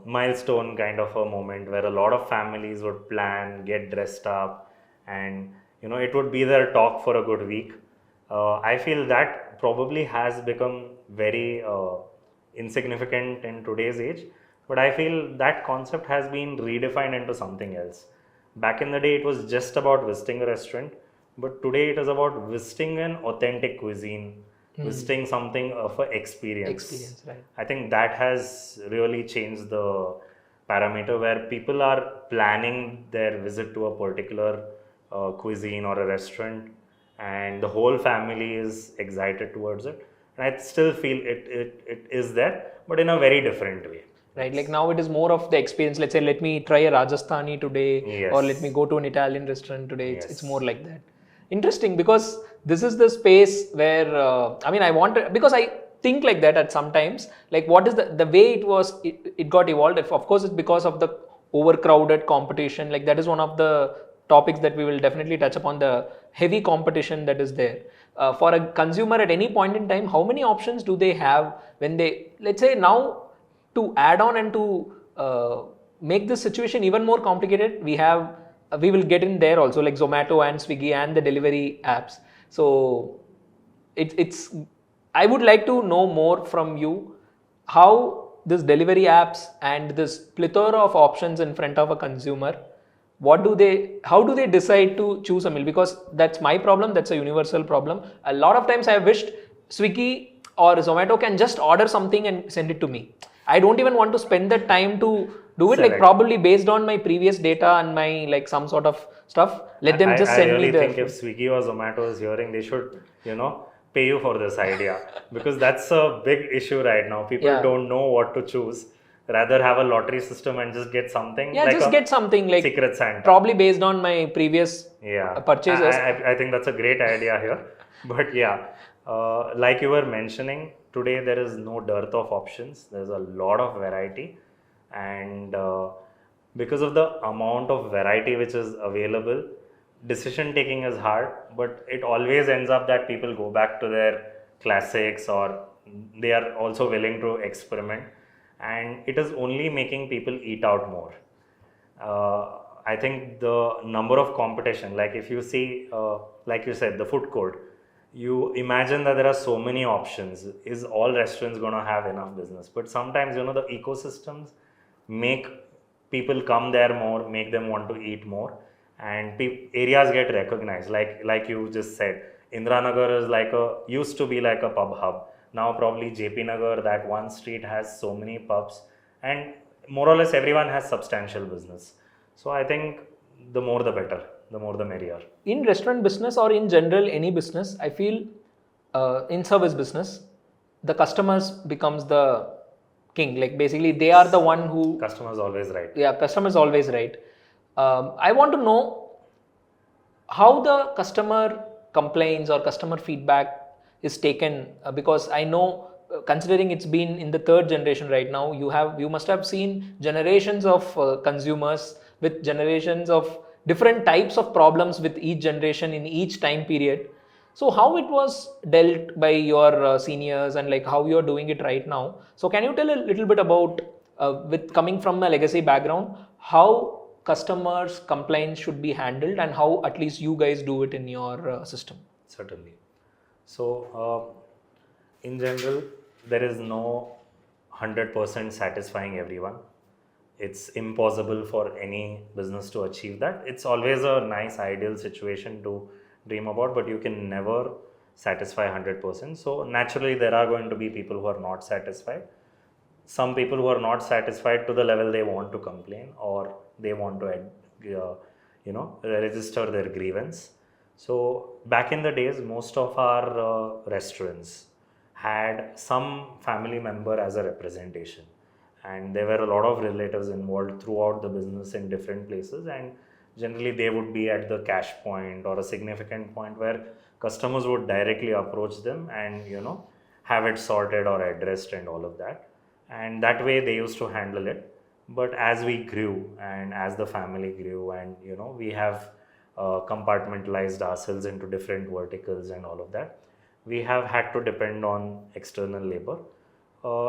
milestone kind of a moment where a lot of families would plan, get dressed up, and it would be their talk for a good week. I feel that probably has become very insignificant in today's age, but I feel that concept has been redefined into something else. Back in the day, it was just about visiting a restaurant, but today it is about visiting an authentic cuisine, visiting something of an Experience, right? I think that has really changed the parameter where people are planning their visit to a particular cuisine or a restaurant, and the whole family is excited towards it. And I still feel it is there, but in a very different way. Right, like now it is more of the experience. Let's say, let me try a Rajasthani today, Yes. or let me go to an Italian restaurant today. It's Yes. more like that. Interesting, because this is the space where I want to, because I think like that at sometimes. Like, what is the way it got evolved? Of course, it's because of the overcrowded competition. Like, that is one of the topics that we will definitely touch upon, the heavy competition that is there. For a consumer at any point in time, how many options do they have when they, let's say now, to add on and to make this situation even more complicated, we will get in there also, like Zomato and Swiggy and the delivery apps. So it's I would like to know more from you how this delivery apps and this plethora of options in front of a consumer, how do they decide to choose a meal? Because that's my problem, that's a universal problem. A lot of times I have wished Swiggy or Zomato can just order something and send it to me. I don't even want to spend the time to do it. Like, probably based on my previous data and my like some sort of stuff, let them just send me the I really think if Swiggy or Zomato is hearing, they should pay you for this idea, because that's a big issue right now. People don't know what to choose, rather have a lottery system and just get something. Yeah, like just get something like Secret Santa, probably based on my previous purchases. I think that's a great idea here. But yeah, like you were mentioning, today there is no dearth of options. There's a lot of variety, and because of the amount of variety which is available, decision taking is hard. But it always ends up that people go back to their classics, or they are also willing to experiment, and it is only making people eat out more. I think the number of competition, like if you see, like you said, the food court, you imagine that there are so many options. Is all restaurants going to have enough business? But sometimes, the ecosystems make people come there more, make them want to eat more, and areas get recognized. Like you just said, Indranagar is used to be like a pub hub. Now probably JP Nagar, that one street has so many pubs, and more or less everyone has substantial business. So I think the more the better, the more the merrier. In restaurant business or in general any business, I feel in service business, the customers becomes the king. Like basically they are the one who... Customer is always right. Yeah, customer is always right. I want to know how the customer complaints or customer feedback is taken, because I know, considering it's been in the third generation right now, you must have seen generations of consumers with generations of different types of problems with each generation in each time period. So how it was dealt by your seniors, and like how you're doing it right now. So can you tell a little bit about, with coming from a legacy background, how customers complaints should be handled and how at least you guys do it in your system? Certainly. So in general, there is no 100% satisfying everyone. It's impossible for any business to achieve that. It's always a nice ideal situation to dream about, but you can never satisfy 100%. So naturally there are going to be people who are not satisfied. Some people who are not satisfied to the level they want to complain, or they want to register their grievance. So back in the days, most of our restaurants had some family member as a representation, and there were a lot of relatives involved throughout the business in different places, and generally they would be at the cash point or a significant point where customers would directly approach them and have it sorted or addressed and all of that, and that way they used to handle it. But as we grew and as the family grew, and we have compartmentalized ourselves into different verticals and all of that, we have had to depend on external labor.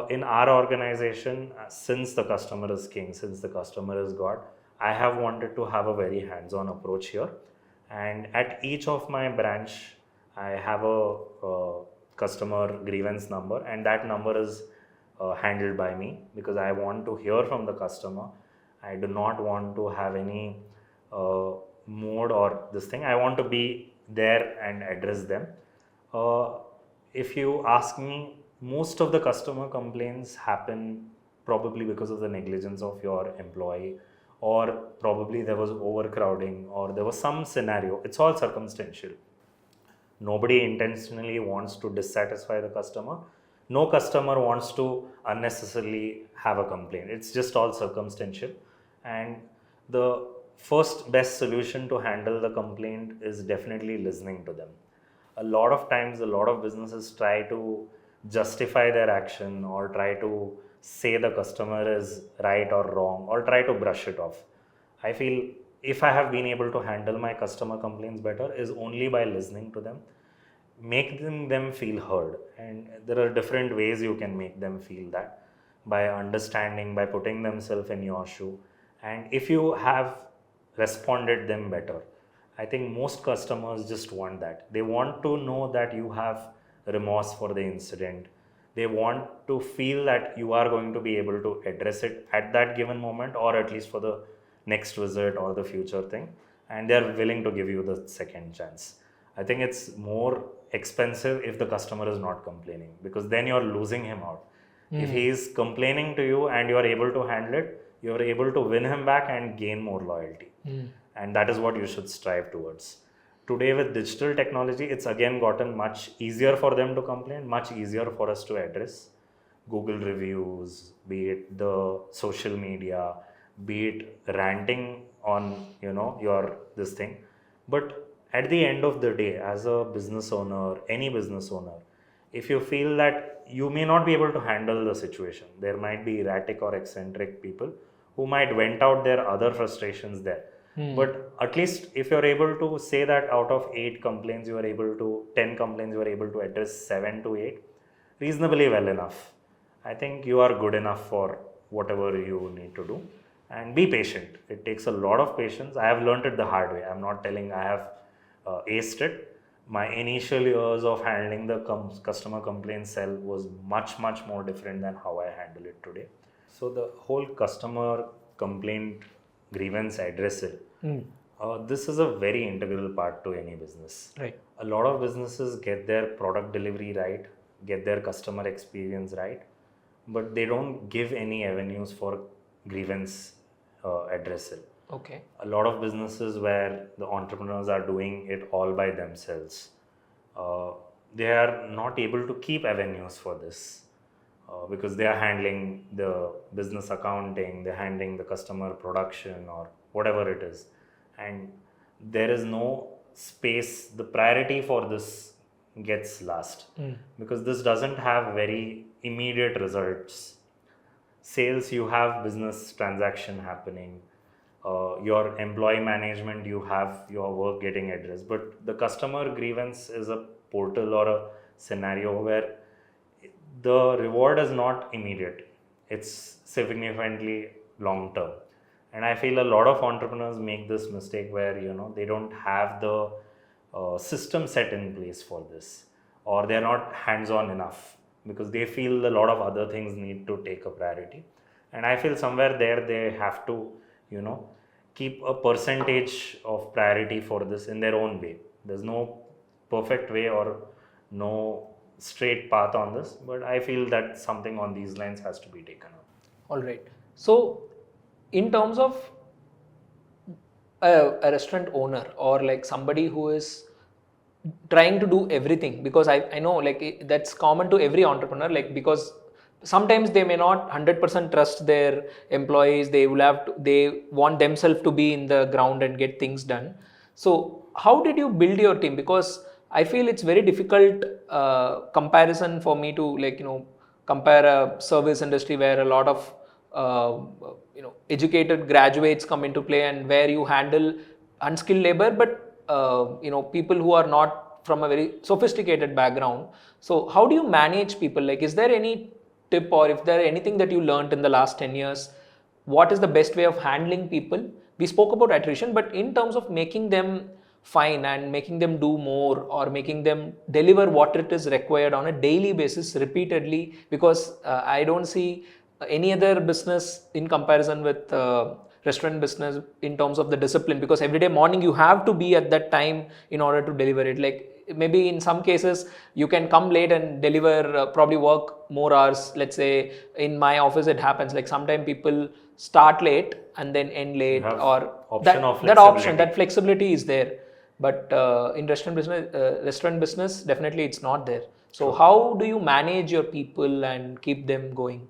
In our organization, since the customer is king, since the customer is God, I have wanted to have a very hands-on approach here. And at each of my branch, I have a customer grievance number, and that number is handled by me, because I want to hear from the customer. I do not want to have any mode or this thing. I want to be there and address them. If you ask me, most of the customer complaints happen probably because of the negligence of your employee, or probably there was overcrowding, or there was some scenario. It's all circumstantial. Nobody intentionally wants to dissatisfy the customer. No customer wants to unnecessarily have a complaint. It's just all circumstantial. And the first best solution to handle the complaint is definitely listening to them. A lot of times, a lot of businesses try to justify their action, or try to say the customer is right or wrong, or try to brush it off. I feel if I have been able to handle my customer complaints better is only by listening to them, making them feel heard. And there are different ways you can make them feel that, by understanding, by putting themselves in your shoe. And if you have responded them better, I think most customers just want that. They want to know that you have remorse for the incident. They want to feel that you are going to be able to address it at that given moment, or at least for the next visit or the future thing. And they are willing to give you the second chance. I think it's more expensive if the customer is not complaining, because then you're losing him out. If he is complaining to you and you are able to handle it, you are able to win him back and gain more loyalty. And that is what you should strive towards. Today with digital technology, it's again gotten much easier for them to complain, much easier for us to address. Google reviews, be it the social media, be it ranting on your this thing. But at the end of the day, as a business owner, any business owner, if you feel that you may not be able to handle the situation, there might be erratic or eccentric people who might vent out their other frustrations there. But at least if you're able to say that out of 10 complaints you are able to address 7 to 8 reasonably well enough, I think you are good enough for whatever you need to do. And be patient. It takes a lot of patience. I have learned it the hard way. I'm not telling I have aced it. My initial years of handling the customer complaint cell was much more different than how I handle it today. So the whole customer complaint grievance addressal, This is a very integral part to any business. Right. A lot of businesses get their product delivery right, get their customer experience right, but they don't give any avenues for grievance addressal. Okay. A lot of businesses where the entrepreneurs are doing it all by themselves, uh, they are not able to keep avenues for this because they are handling the business accounting, they're handling the customer production or whatever it is, and there is no space. The priority for this gets last because this doesn't have very immediate results. Sales, you have business transaction happening, your employee management, you have your work getting addressed, but the customer grievance is a portal or a scenario where the reward is not immediate, it's significantly long term. And I feel a lot of entrepreneurs make this mistake where they don't have the system set in place for this, or they're not hands on enough because they feel a lot of other things need to take a priority. And I feel somewhere there they have to you know keep a percentage of priority for this in their own way. There's no perfect way or no straight path on this, but I feel that something on these lines has to be taken up. All right. So, in terms of a restaurant owner or like somebody who is trying to do everything, because I know like that's common to every entrepreneur, like because sometimes they may not 100% trust their employees, they will have to, they want themselves to be in the ground and get things done. So how did you build your team? Because I feel it's very difficult comparison for me to like compare a service industry where a lot of educated graduates come into play and where you handle unskilled labor, but people who are not from a very sophisticated background. So how do you manage people? Like, is there any tip or if there anything that you learned in the last 10 years, what is the best way of handling people? We spoke about attrition, but in terms of making them fine and making them do more or making them deliver what it is required on a daily basis repeatedly, because I don't see any other business in comparison with restaurant business in terms of the discipline, because every day morning you have to be at that time in order to deliver it. Like maybe in some cases you can come late and deliver, probably work more hours. Let's say in my office it happens like sometimes people start late and then end late, or that option, that flexibility is there, but in restaurant business definitely it's not there. So how do you manage your people and keep them going?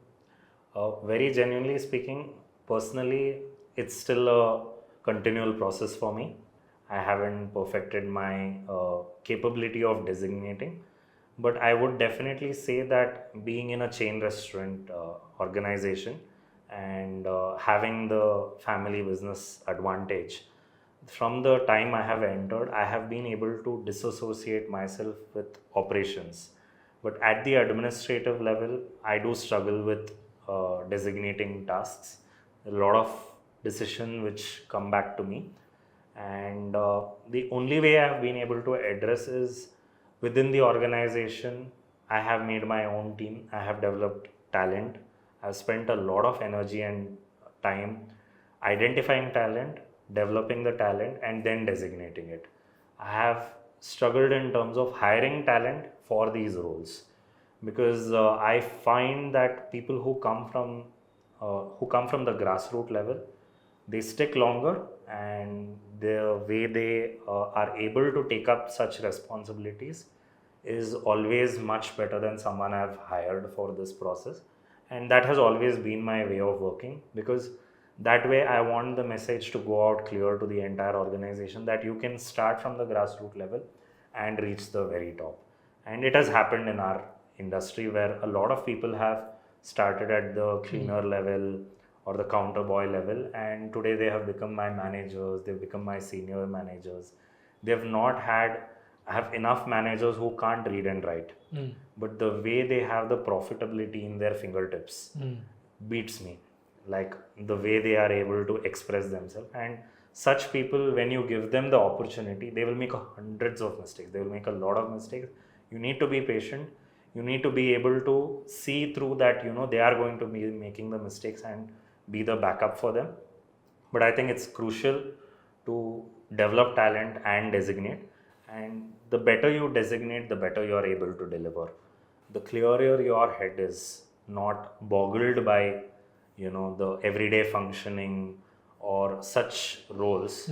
Very genuinely speaking, personally, it's still a continual process for me. I haven't perfected my capability of designating, but I would definitely say that being in a chain restaurant organization and having the family business advantage, from the time I have entered, I have been able to disassociate myself with operations. But at the administrative level, I do struggle with designating tasks. A lot of decisions which come back to me. And the only way I have been able to address is within the organization, I have made my own team. I have developed talent. I've spent a lot of energy and time identifying talent, developing the talent, and then designating it. I have struggled in terms of hiring talent for these roles because I find that people who come from the grassroots level, they stick longer, and the way they are able to take up such responsibilities is always much better than someone I've hired for this process. And that has always been my way of working, because that way I want the message to go out clear to the entire organization that you can start from the grassroots level and reach the very top. And it has happened in our industry where a lot of people have started at the cleaner level or the counter boy level, and today they have become my managers, they've become my senior managers. They've not had, I have enough managers who can't read and write, but the way they have the profitability in their fingertips beats me. Like the way they are able to express themselves, and such people, when you give them the opportunity, they will make hundreds of mistakes, they will make a lot of mistakes. You need to be patient, you need to be able to see through that, they are going to be making the mistakes and be the backup for them. But I think it's crucial to develop talent and designate. And the better you designate, the better you are able to deliver. The clearer your head is, not boggled by, the everyday functioning or such roles,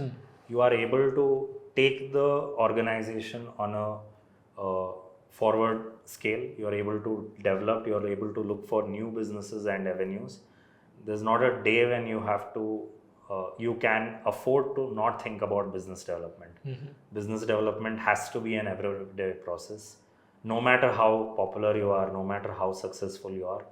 you are able to take the organization on a forward scale. You are able to develop, you are able to look for new businesses and avenues. There's not a day when you can afford to not think about business development. Business development has to be an everyday process. No matter how popular you are, no matter how successful you are,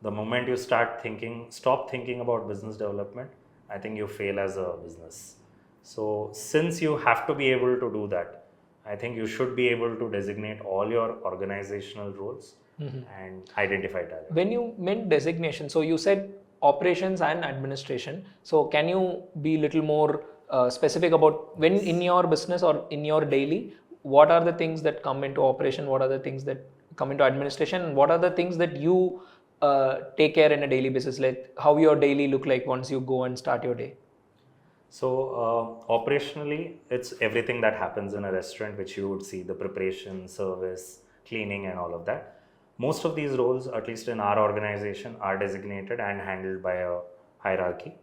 the moment you stop thinking about business development, I think you fail as a business. So since you have to be able to do that, I think you should be able to designate all your organizational roles and identify talent. When you meant designation, so you said operations and administration. So can you be a little more specific about when in your business or in your daily, what are the things that come into operation, what are the things that come into administration, and what are the things that you take care in a daily basis, like how your daily look like once you go and start your day? So operationally, it's everything that happens in a restaurant, which you would see, the preparation, service, cleaning and all of that. Most of these roles, at least in our organization, are designated and handled by a hierarchy.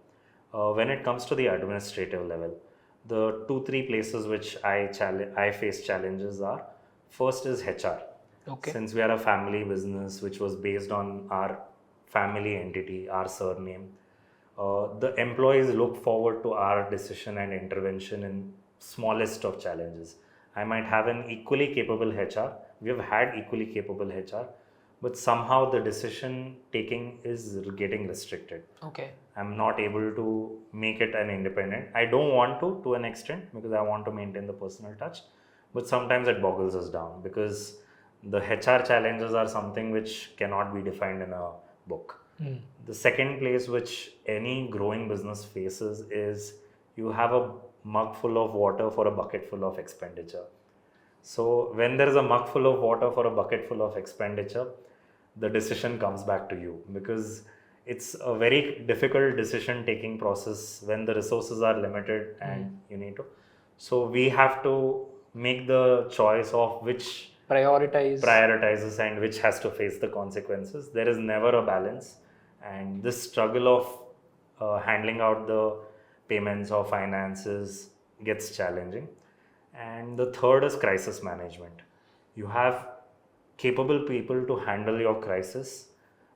When it comes to the administrative level, the 2-3 places which I face challenges are, first is HR. Okay. Since we are a family business which was based on our family entity, our surname, the employees look forward to our decision and intervention in smallest of challenges. I might have an equally capable HR. We have had equally capable HR, but somehow the decision taking is getting restricted. Okay. I'm not able to make it an independent. I don't want to an extent, because I want to maintain the personal touch, but sometimes it boggles us down, because the HR challenges are something which cannot be defined in a book. The second place which any growing business faces is, you have a mug full of water for a bucket full of expenditure. So when there is a mug full of water for a bucket full of expenditure, the decision comes back to you, because it's a very difficult decision taking process when the resources are limited and you need to. So we have to make the choice of which prioritizes and which has to face the consequences. There is never a balance, and this struggle of handling out the payments or finances gets challenging. And the third is crisis management. You have capable people to handle your crisis,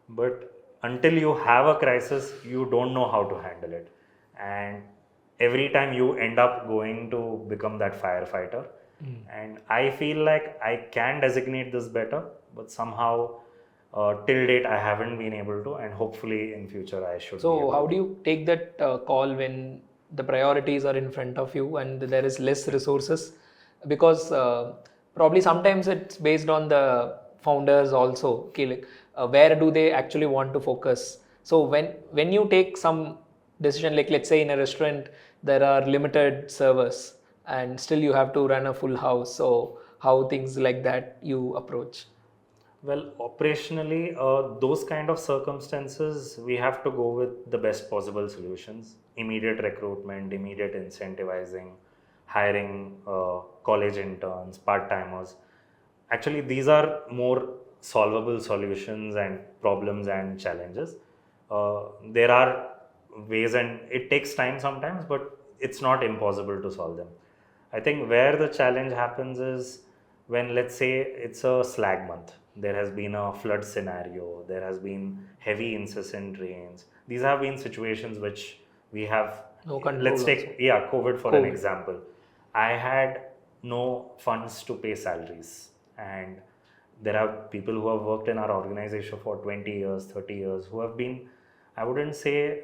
but until you have a crisis, you don't know how to handle it. And every time you end up going to become that firefighter. And I feel like I can designate this better, but somehow till date I haven't been able to, and hopefully in future I should. So how do you take that call when the priorities are in front of you and there is less resources? Because probably sometimes it's based on the founders also. Okay, like, where do they actually want to focus? So when you take some decision, like let's say in a restaurant there are limited servers and still you have to run a full house, so how things like that you approach? Well, operationally, those kind of circumstances, we have to go with the best possible solutions. Immediate recruitment, immediate incentivizing, hiring college interns, part-timers. Actually, these are more solvable solutions and problems and challenges. There are ways, and it takes time sometimes, but it's not impossible to solve them. I think where the challenge happens is when, let's say, it's a slag month. There has been a flood scenario, there has been heavy incessant rains. These have been situations which we have, let's take COVID for an example. I had no funds to pay salaries, and there are people who have worked in our organization for 20 years, 30 years, who have been, I wouldn't say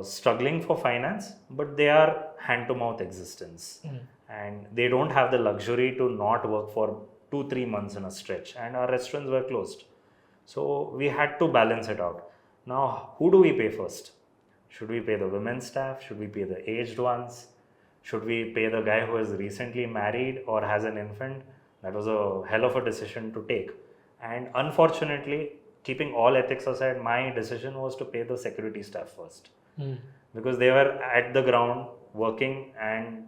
struggling for finance, but they are hand-to-mouth existence. And they don't have the luxury to not work for 2-3 months in a stretch, and our restaurants were closed. So we had to balance it out. Now, who do we pay first? Should we pay the women staff? Should we pay the aged ones? Should we pay the guy who is recently married or has an infant? That was a hell of a decision to take. And unfortunately, keeping all ethics aside, my decision was to pay the security staff first. Because they were at the ground working and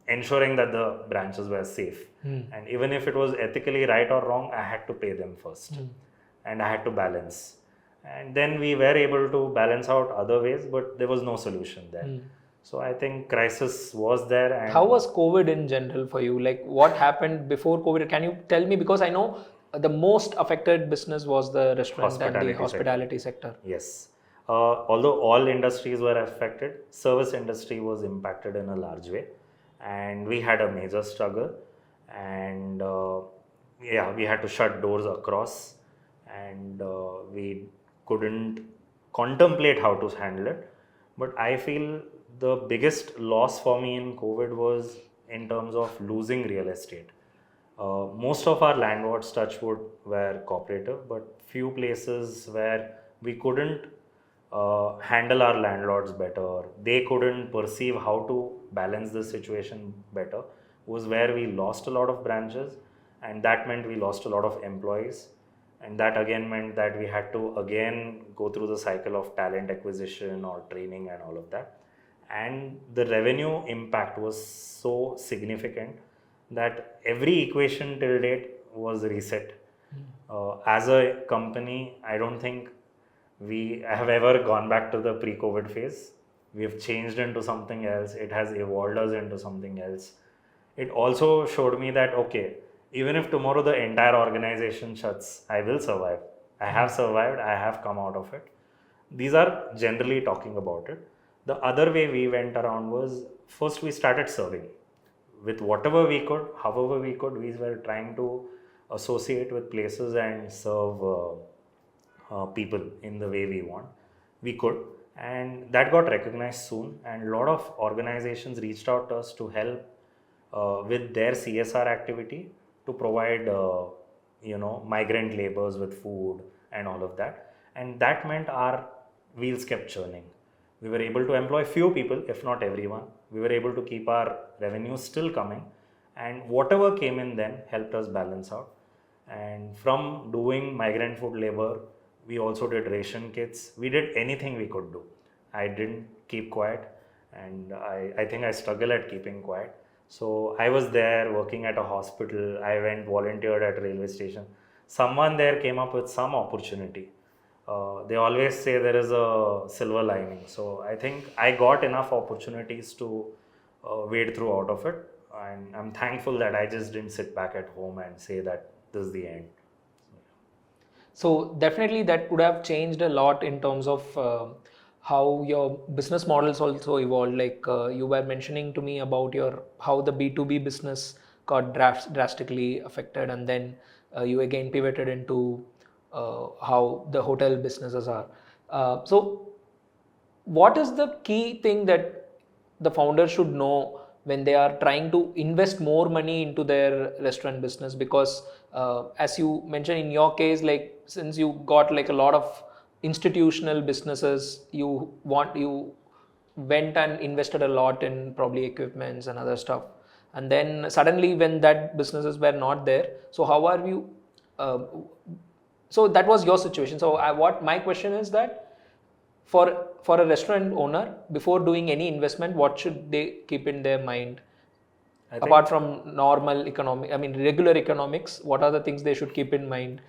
ensuring that the branches were safe. And even if it was ethically right or wrong, I had to pay them first. And I had to balance. And then we were able to balance out other ways, but there was no solution there. So I think crisis was there. And how was COVID in general for you? Like what happened before COVID? Can you tell me? Because I know the most affected business was the restaurant and the hospitality sector. Yes. Although all industries were affected, service industry was impacted in a large way. And we had a major struggle. And we had to shut doors across. And we couldn't contemplate how to handle it. But I feel the biggest loss for me in COVID was in terms of losing real estate. Most of our landlords, touch wood, were cooperative, but few places where we couldn't handle our landlords better, they couldn't perceive how to balance the situation better, was where we lost a lot of branches, and that meant we lost a lot of employees. And that again meant that we had to again go through the cycle of talent acquisition or training and all of that. And the revenue impact was so significant that every equation till date was reset. As a company, I don't think we have ever gone back to the pre-COVID phase. We have changed into something else. It has evolved us into something else. It also showed me that, okay, even if tomorrow the entire organization shuts, I will survive. I have survived. I have come out of it. These are generally talking about it. The other way we went around was, first we started serving. With whatever we could, however we could, we were trying to associate with places and serve people in the way we want. We could. And that got recognized soon. And a lot of organizations reached out to us to help with their CSR activity to provide, migrant laborers with food and all of that. And that meant our wheels kept churning. We were able to employ few people, if not everyone. We were able to keep our revenue still coming. And whatever came in then helped us balance out. And from doing migrant food labor, we also did ration kits. We did anything we could do. I didn't keep quiet. And I think I struggle at keeping quiet. So I was there working at a hospital. I went volunteered at a railway station. Someone there came up with some opportunity. They always say there is a silver lining. So I think I got enough opportunities to wade through out of it. And I'm thankful that I just didn't sit back at home and say that this is the end. So definitely that would have changed a lot in terms of how your business models also evolved. Like you were mentioning to me about how the B2B business got drastically affected, and then you again pivoted into how the hotel businesses are. So what is the key thing that the founders should know when they are trying to invest more money into their restaurant business? Because as you mentioned in your case, like since you got like a lot of institutional businesses, you went and invested a lot in probably equipments and other stuff, and then suddenly when that businesses were not there, so how are you so that was your situation. So what my question is that for a restaurant owner, before doing any investment, what should they keep in their mind? Apart from regular economics, what are the things they should keep in mind?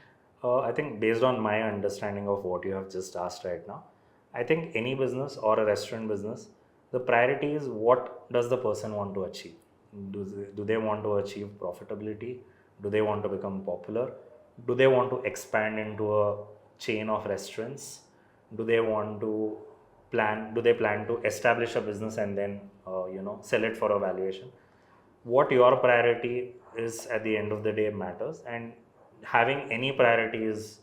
I think based on my understanding of what you have just asked right now, I think any business or a restaurant business, the priority is what does the person want to achieve? Do they want to achieve profitability? Do they want to become popular? Do they want to expand into a chain of restaurants? Do they plan to establish a business and then sell it for a valuation? What your priority is at the end of the day matters, and having any priority is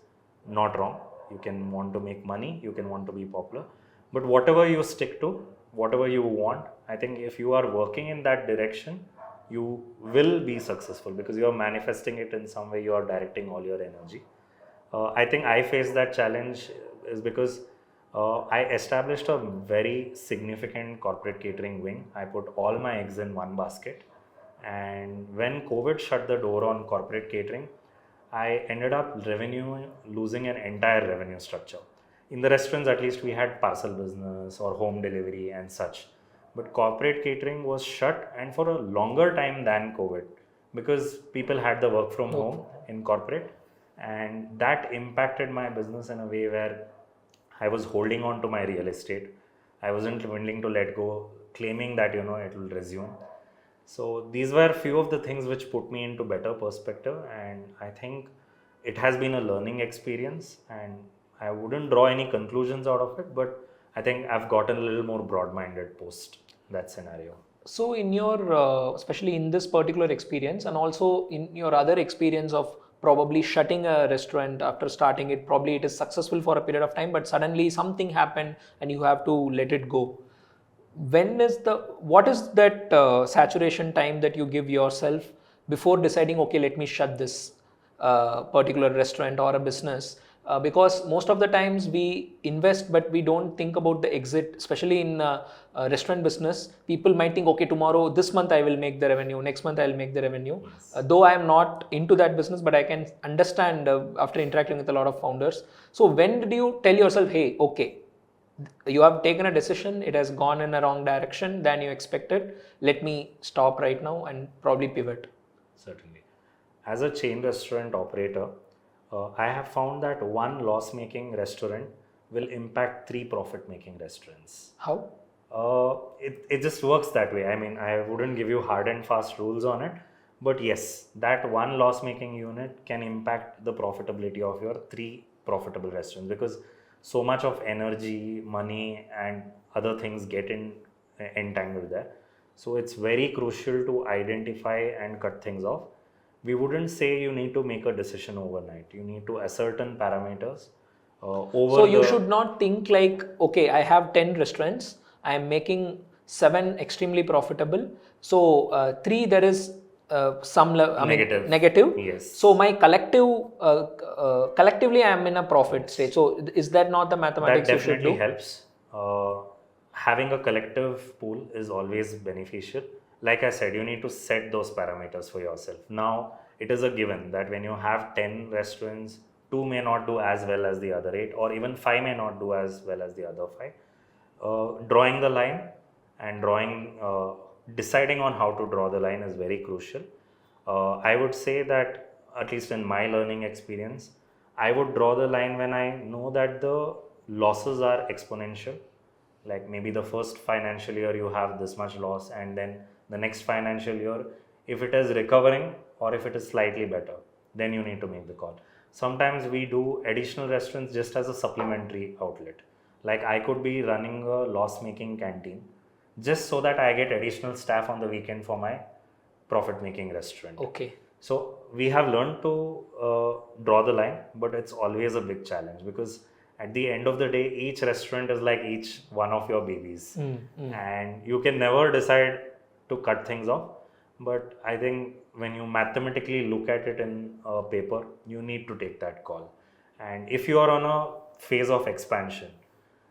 not wrong. You can want to make money, you can want to be popular, but whatever you stick to, whatever you want, I think if you are working in that direction, you will be successful because you are manifesting it in some way, you are directing all your energy. I think I faced that challenge is because I established a very significant corporate catering wing. I put all my eggs in one basket, and when COVID shut the door on corporate catering, I ended up losing an entire revenue structure. In the restaurants, at least we had parcel business or home delivery and such. but corporate catering was shut and for a longer time than COVID because people had the work from home in corporate, and that impacted my business in a way where I was holding on to my real estate. I wasn't willing to let go, claiming that it will resume. So these were few of the things which put me into better perspective, and I think it has been a learning experience, and I wouldn't draw any conclusions out of it, but I think I've gotten a little more broad-minded post that scenario. So in your, especially in this particular experience and also in your other experience of probably shutting a restaurant after starting it, probably it is successful for a period of time, but suddenly something happened and you have to let it go. What is that saturation time that you give yourself before deciding, okay, let me shut this particular restaurant or a business? Because most of the times we invest but we don't think about the exit, especially in restaurant business. People might think, okay, tomorrow, this month I will make the revenue, next month I will make the revenue. Yes. Though I am not into that business, but I can understand after interacting with a lot of founders. So when did you tell yourself, hey, okay, you have taken a decision, it has gone in a wrong direction than you expected, let me stop right now and probably pivot? Certainly. As a chain restaurant operator, I have found that one loss-making restaurant will impact 3 profit-making restaurants. How? It just works that way. I mean, I wouldn't give you hard and fast rules on it, but yes, that one loss-making unit can impact the profitability of your 3 profitable restaurants, because so much of energy, money, and other things get entangled there. So it's very crucial to identify and cut things off. We wouldn't say you need to make a decision overnight. You need to ascertain parameters So you should not think like, okay, I have 10 restaurants, I am making 7 extremely profitable. So 3 there is some negative. Yes. So my collectively I am in a profit state. So is that not the mathematics you should do? That definitely helps. Having a collective pool is always beneficial. Like I said, you need to set those parameters for yourself. Now, it is a given that when you have 10 restaurants, 2 may not do as well as the other 8, or even 5 may not do as well as the other 5. Drawing the line and deciding on how to draw the line is very crucial. I would say that, at least in my learning experience, I would draw the line when I know that the losses are exponential. Like maybe the first financial year you have this much loss, and then the next financial year, if it is recovering or if it is slightly better, then you need to make the call. Sometimes we do additional restaurants just as a supplementary outlet. Like I could be running a loss-making canteen just so that I get additional staff on the weekend for my profit-making restaurant. Okay. So we have learned to draw the line, but it's always a big challenge, because at the end of the day, each restaurant is like each one of your babies, and you can never decide to cut things off. But I think when you mathematically look at it in paper, you need to take that call. And if you are on a phase of expansion,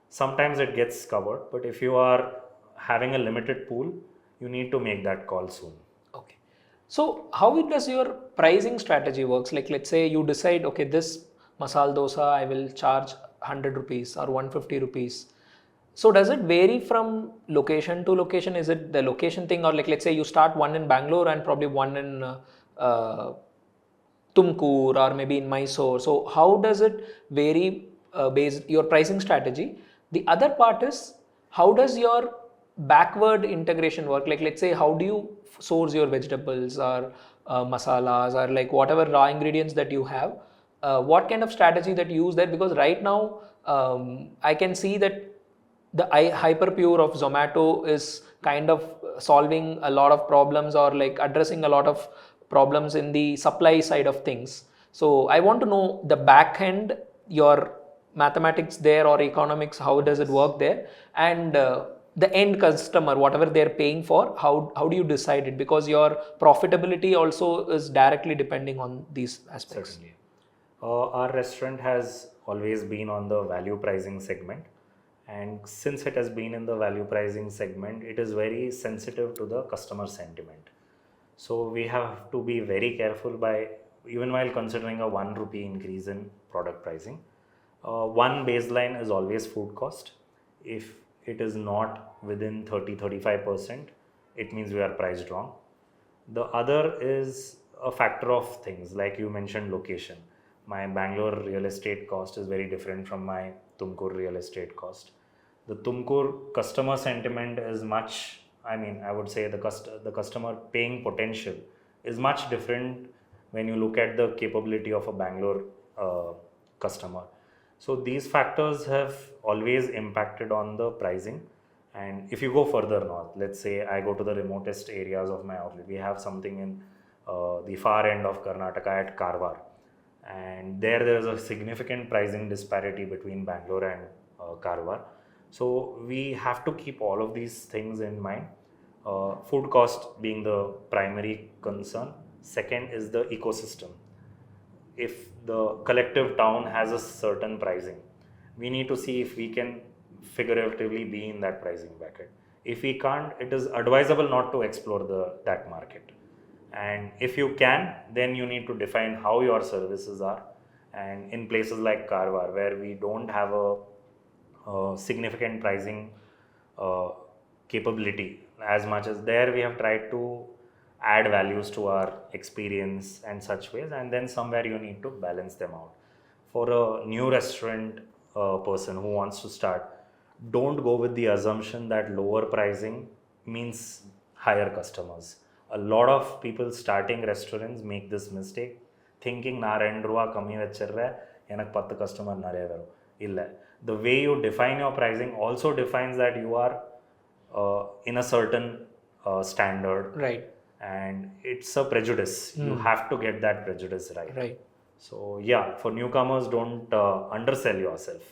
sometimes it gets covered, but if you are having a limited pool, you need to make that call soon. Okay. So how does your pricing strategy works? Like let's say you decide, okay, this masala dosa I will charge 100 rupees or 150 rupees. So does it vary from location to location? Is it the location thing, or like let's say you start one in Bangalore and probably one in Tumkur or maybe in Mysore. So how does it vary based your pricing strategy? The other part is, how does your backward integration work? Like let's say, how do you source your vegetables or masalas or like whatever raw ingredients that you have? What kind of strategy that you use there? Because right now I can see that the Hyperpure of Zomato is kind of solving a lot of problems or like addressing a lot of problems in the supply side of things. So I want to know the back end, your mathematics there or economics, how does it work there? And the end customer, whatever they're paying for, how do you decide it? Because your profitability also is directly depending on these aspects. Certainly. Our restaurant has always been on the value pricing segment. And since it has been in the value pricing segment, it is very sensitive to the customer sentiment. So we have to be very careful even while considering a 1 rupee increase in product pricing. One baseline is always food cost. If it is not within 30-35%, it means we are priced wrong. The other is a factor of things like you mentioned location. My Bangalore real estate cost is very different from my Tumkur real estate cost. The Tumkur customer sentiment is much, I would say the customer paying potential is much different when you look at the capability of a Bangalore customer. So these factors have always impacted on the pricing. And if you go further north, let's say I go to the remotest areas of my outlet, we have something in the far end of Karnataka at Karwar. And there is a significant pricing disparity between Bangalore and Karwar. So we have to keep all of these things in mind. Food cost being the primary concern. Second is the ecosystem. If the collective town has a certain pricing, we need to see if we can figuratively be in that pricing bracket. If we can't, it is advisable not to explore that market. And if you can, then you need to define how your services are. And in places like Karwar, where we don't have a significant pricing capability as much as there, we have tried to add values to our experience and such ways, and then somewhere you need to balance them out. For a new restaurant person who wants to start, don't go with the assumption that lower pricing means higher customers. A lot of people starting restaurants make this mistake, thinking na 2 ரூபா கம்மி வச்சிடுறேன் எனக்கு 10 customer நிறைய வரும். இல்லை, the way you define your pricing also defines that you are in a certain standard. Right. And it's a prejudice. You have to get that prejudice right. Right. So yeah, for newcomers, don't undersell yourself.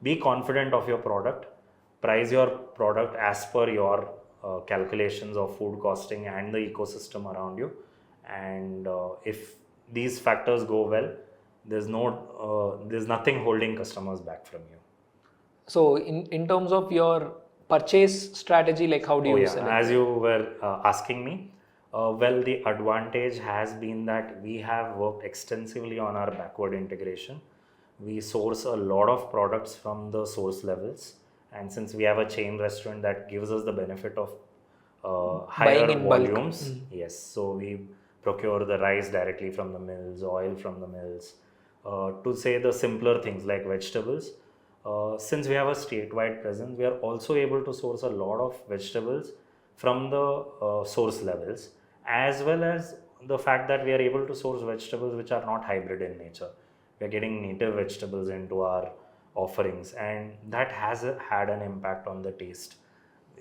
Be confident of your product. Price your product as per your calculations of food costing and the ecosystem around you. And if these factors go well, there's nothing holding customers back from you. So in terms of your purchase strategy, like how do you select? As you were asking me, well, the advantage has been that we have worked extensively on our backward integration. We source a lot of products from the source levels, and since we have a chain restaurant, that gives us the benefit of higher volumes. Yes, so we procure the rice directly from the mills, oil from the mills. To say the simpler things like vegetables, since we have a statewide presence, we are also able to source a lot of vegetables from the source levels, as well as the fact that we are able to source vegetables which are not hybrid in nature. We are getting native vegetables into our offerings, and that has had an impact on the taste.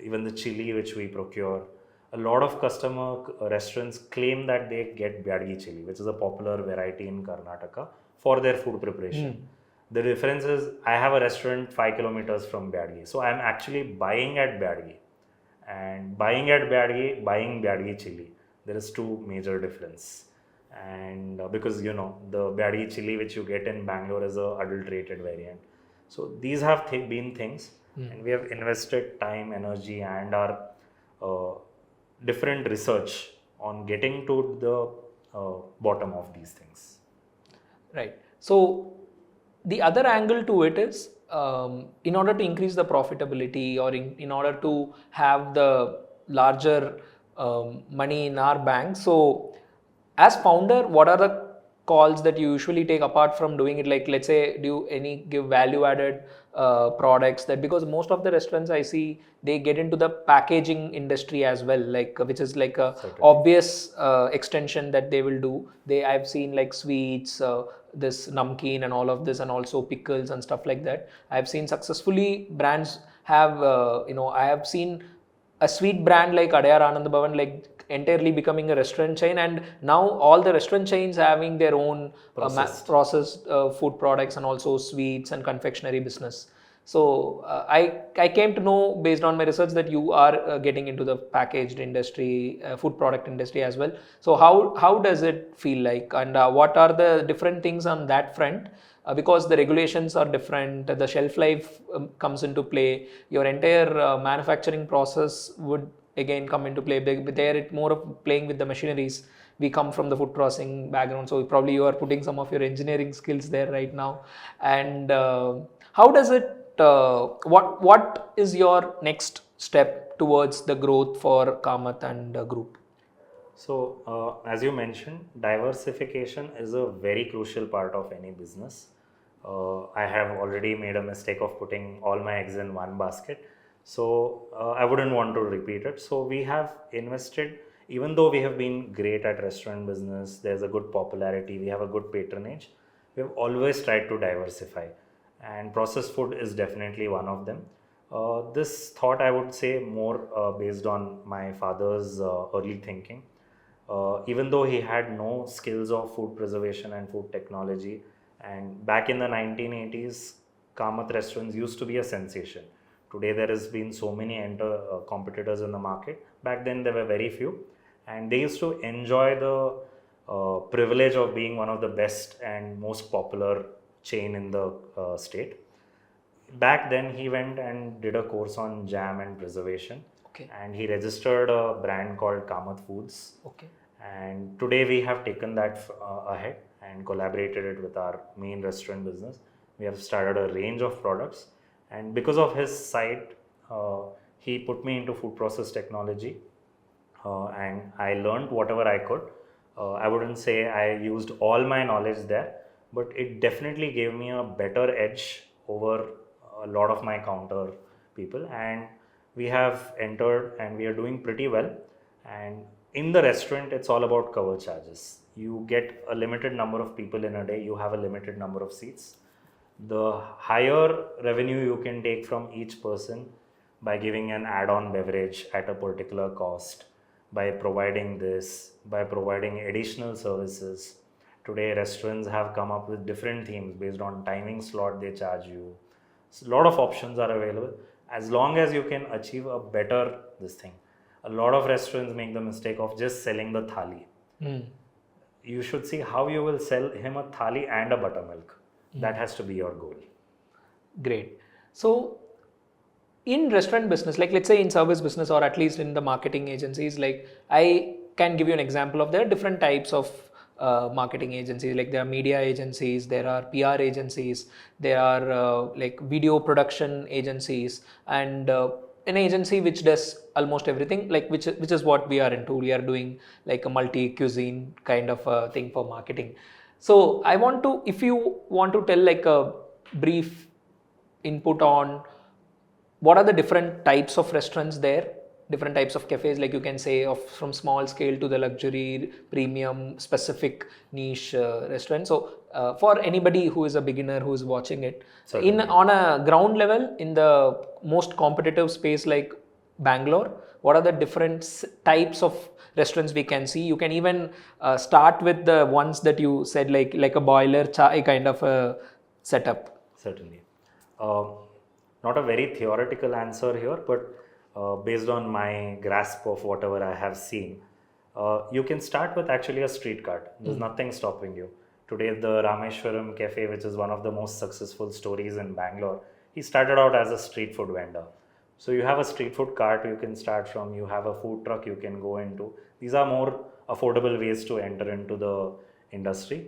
Even the chili which we procure, a lot of customer restaurants claim that they get Byadgi chili, which is a popular variety in Karnataka, for their food preparation. The difference is I have a restaurant 5 kilometers from Byadgi, so I am actually buying at Byadgi. And buying at Byadgi, buying Byadgi chili, there is two major difference. And because the Byadgi chili which you get in Bangalore is a adulterated variant. So these have been things, and we have invested time, energy, and our different research on getting to the bottom of these things. Right. So the other angle to it is, in order to increase the profitability, or in order to have the larger money in our bank, so as founder, what are the calls that you usually take apart from doing it? Like, let's say, do you give value added products, that because most of the restaurants I see, they get into the packaging industry as well, like which is like a obvious extension that they will do. I've seen like sweets, this namkeen and all of this, and also pickles and stuff like that. I've seen successfully brands have I have seen a sweet brand like Adayar Anand Bhavan like entirely becoming a restaurant chain, and now all the restaurant chains having their own processed food products and also sweets and confectionery business. So I came to know based on my research that you are getting into the packaged industry, food product industry as well. So how does it feel like, and what are the different things on that front? Because the regulations are different, the shelf life comes into play, your entire manufacturing process would again come into play. There it's more of playing with the machineries. We come from the food processing background, so probably you are putting some of your engineering skills there right now. And how does it what is your next step towards the growth for Kamat and group? So, as you mentioned, diversification is a very crucial part of any business. I have already made a mistake of putting all my eggs in one basket. So, I wouldn't want to repeat it. So, we have invested, even though we have been great at restaurant business, there's a good popularity, we have a good patronage, we have always tried to diversify. And processed food is definitely one of them. This thought, I would say, more based on my father's early thinking. Even though he had no skills of food preservation and food technology, and back in the 1980s, Kamat restaurants used to be a sensation. Today there has been so many competitors in the market. Back then there were very few, and they used to enjoy the privilege of being one of the best and most popular chain in the state. Back then he went and did a course on jam and preservation. Okay. And he registered a brand called Kamat Foods. Okay. And today we have taken that ahead and collaborated it with our main restaurant business. We have started a range of products, and because of his site, he put me into food process technology, and I learned whatever I could. I wouldn't say I used all my knowledge there, but it definitely gave me a better edge over a lot of my counter people, and we have entered and we are doing pretty well. And in the restaurant, it's all about cover charges. You get a limited number of people in a day, you have a limited number of seats. The higher revenue you can take from each person by giving an add-on beverage at a particular cost, by providing this, by providing additional services. Today, restaurants have come up with different themes based on timing slot they charge you. So a lot of options are available as long as you can achieve a better this thing. A lot of restaurants make the mistake of just selling the thali. You should see how you will sell him a thali and a buttermilk. That has to be your goal. Great. So in restaurant business, like let's say in service business or at least in the marketing agencies, like I can give you an example of there are different types of marketing agencies. Like there are media agencies, there are PR agencies, there are like video production agencies, and an agency which does almost everything, like which is what we are into. We are doing like a multi cuisine kind of thing for marketing. So I want to, if you want to tell like a brief input on what are the different types of restaurants there, different types of cafes, like you can say of from small scale to the luxury, premium, specific niche restaurant. So for anybody who is a beginner who is watching it, Certainly. on a ground level, in the most competitive space like Bangalore, what are the different types of restaurants we can see? You can even start with the ones that you said, like a boiler chai kind of a setup. Certainly. Not a very theoretical answer here, but based on my grasp of whatever I have seen, you can start with actually a street cart. There's nothing stopping you. Today, the Rameshwaram Cafe, which is one of the most successful stories in Bangalore, he started out as a street food vendor. So you have a street food cart you can start from, you have a food truck you can go into. These are more affordable ways to enter into the industry.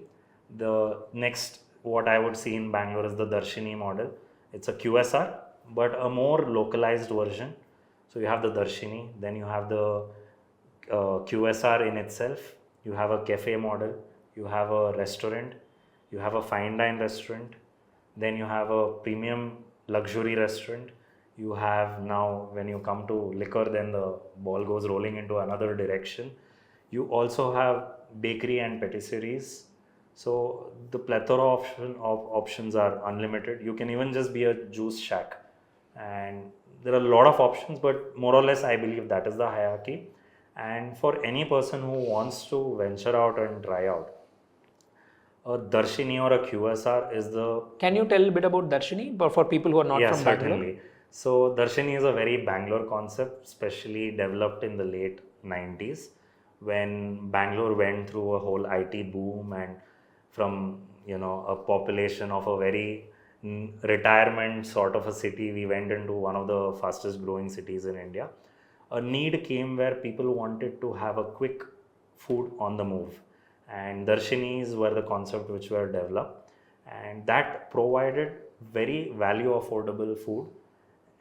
The next, what I would see in Bangalore is the Darshini model. It's a QSR, but a more localized version. So you have the Darshini, then you have the QSR in itself, you have a cafe model, you have a restaurant, you have a fine dine restaurant, then you have a premium luxury restaurant. You have now, when you come to liquor, then the ball goes rolling into another direction. You also have bakery and patisseries. So the plethora of options are unlimited. You can even just be a juice shack. And there are a lot of options, but more or less I believe that is the hierarchy. And for any person who wants to venture out and try out, a Darshini or a QSR is the... Can you tell a bit about Darshini for people who are not from Bangalore? Certainly. So Darshini is a very Bangalore concept, especially developed in the late 90s when Bangalore went through a whole IT boom, and from a population of a very retirement sort of a city, we went into one of the fastest growing cities in India. A need came where people wanted to have a quick food on the move, and Darshinis were the concept which were developed. and that provided very value affordable food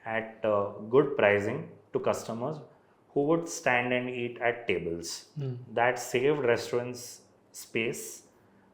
at good pricing to customers who would stand and eat at tables. That saved restaurants space,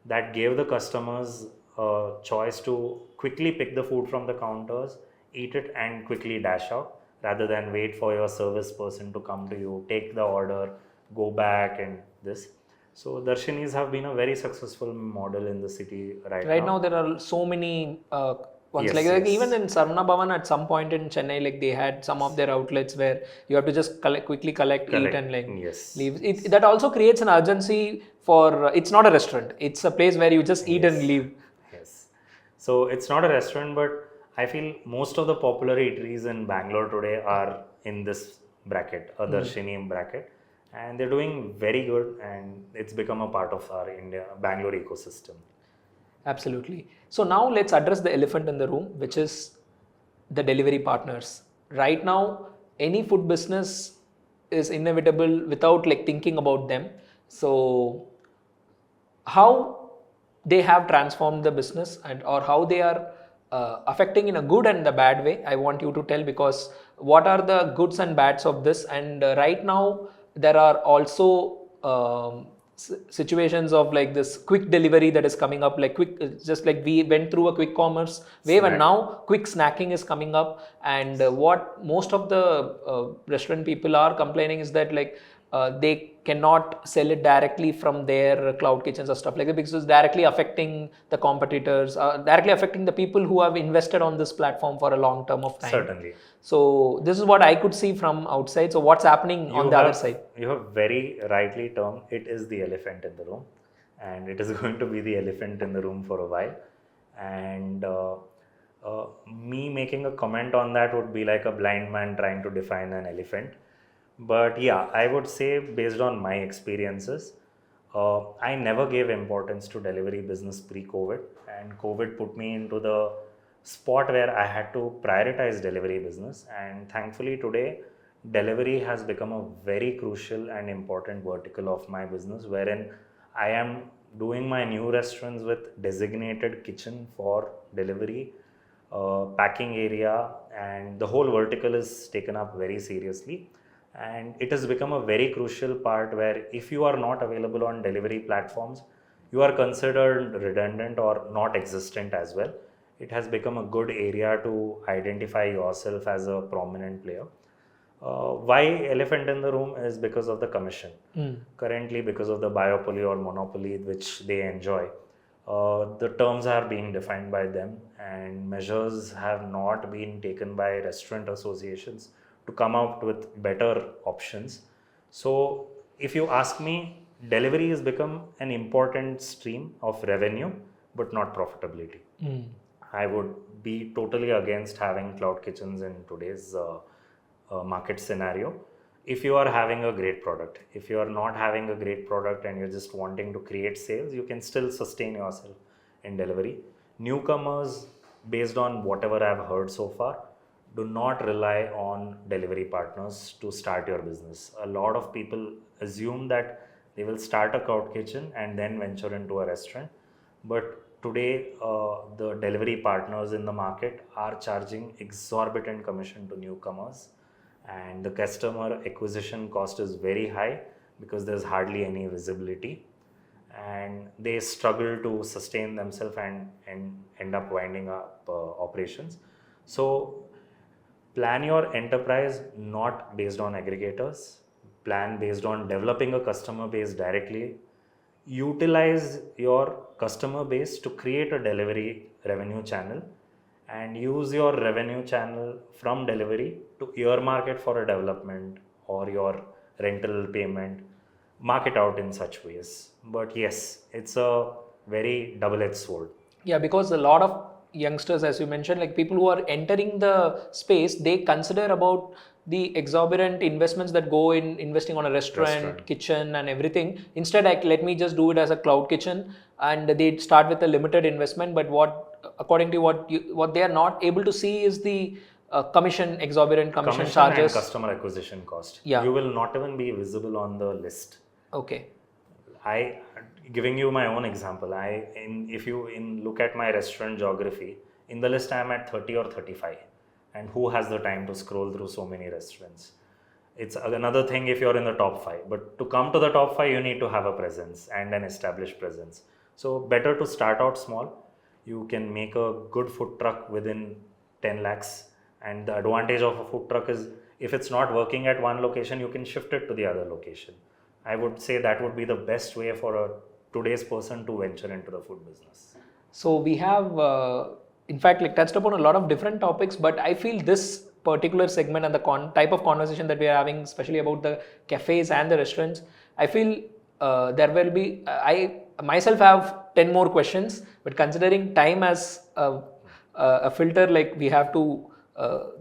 that gave the customers a choice to quickly pick the food from the counters, eat it, and quickly dash out rather than wait for your service person to come to you, take the order, go back, and this. So Darshanis have been a very successful model in the city Right now there are so many ones Yes, like yes. even in Sarvana Bhavan at some point in Chennai, like they had some of their outlets where you have to just quickly collect, eat, and like Yes. leave. That also creates an urgency for it's not a restaurant; it's a place where you just eat and leave. Yes. So it's not a restaurant, but I feel most of the popular eateries in Bangalore today are in this bracket, a Darshini bracket, and they're doing very good, and it's become a part of our Bangalore ecosystem. Absolutely. So now let's address the elephant in the room, which is the delivery partners. Right now, any food business is inevitable without like thinking about them. So how they have transformed the business and or how they are affecting in a good and the bad way, I want you to tell, because what are the goods and bads of this? And right now there are also situations of like this quick delivery that is coming up, like quick, just like we went through a quick commerce wave and now quick snacking is coming up. And what most of the restaurant people are complaining is that like they cannot sell it directly from their cloud kitchens or stuff like that because it's directly affecting the competitors, directly affecting the people who have invested on this platform for a long term of time. Certainly. So this is what I could see from outside. So what's happening on the other side? You have very rightly termed it is the elephant in the room, and it is going to be the elephant in the room for a while. And me making a comment on that would be like a blind man trying to define an elephant. But yeah, I would say based on my experiences, I never gave importance to delivery business pre-COVID, and COVID put me into the spot where I had to prioritize delivery business. And thankfully today, delivery has become a very crucial and important vertical of my business, wherein I am doing my new restaurants with designated kitchen for delivery, packing area, and the whole vertical is taken up very seriously. And it has become a very crucial part where if you are not available on delivery platforms, you are considered redundant or not existent as well. It has become a good area to identify yourself as a prominent player. Why elephant in the room is because of the commission. Currently, because of the biopoly or monopoly which they enjoy, the terms are being defined by them, and measures have not been taken by restaurant associations to come out with better options. So if you ask me, delivery has become an important stream of revenue, but not profitability. I would be totally against having cloud kitchens in today's market scenario. If you are having a great product, if you are not having a great product and you're just wanting to create sales, you can still sustain yourself in delivery. Newcomers, based on whatever I've heard so far, do not rely on delivery partners to start your business. A lot of people assume that they will start a cloud kitchen and then venture into a restaurant. But today, the delivery partners in the market are charging exorbitant commission to newcomers, and the customer acquisition cost is very high because there's hardly any visibility, and they struggle to sustain themselves and end up winding up operations. So plan your enterprise not based on aggregators, plan based on developing a customer base directly. Utilize your customer base to create a delivery revenue channel, and use your revenue channel from delivery to earmark it for a development or your rental payment. Market out in such ways. But yes, it's a very double-edged sword. Yeah, because a lot of youngsters, as you mentioned, like people who are entering the space, they consider about the exorbitant investments that go in investing on a restaurant, kitchen and everything. Instead, like, let me just do it as a cloud kitchen, and they start with a limited investment. But what, according to what they are not able to see is the exorbitant commission charges and customer acquisition cost. Yeah. You will not even be visible on the list. Okay. Giving you my own example, if you look at my restaurant geography, in the list I am at 30 or 35, and who has the time to scroll through so many restaurants? It's another thing if you're in the top 5, but to come to the top 5 you need to have a presence and an established presence. So better to start out small. You can make a good food truck within 10 lakhs, and the advantage of a food truck is if it's not working at one location, you can shift it to the other location. I would say that would be the best way for today's person to venture into the food business. So we have in fact like touched upon a lot of different topics, but I feel this particular segment and the type of conversation that we are having, especially about the cafes and the restaurants, I feel there will be, I myself have 10 more questions, but considering time as a filter, like we have to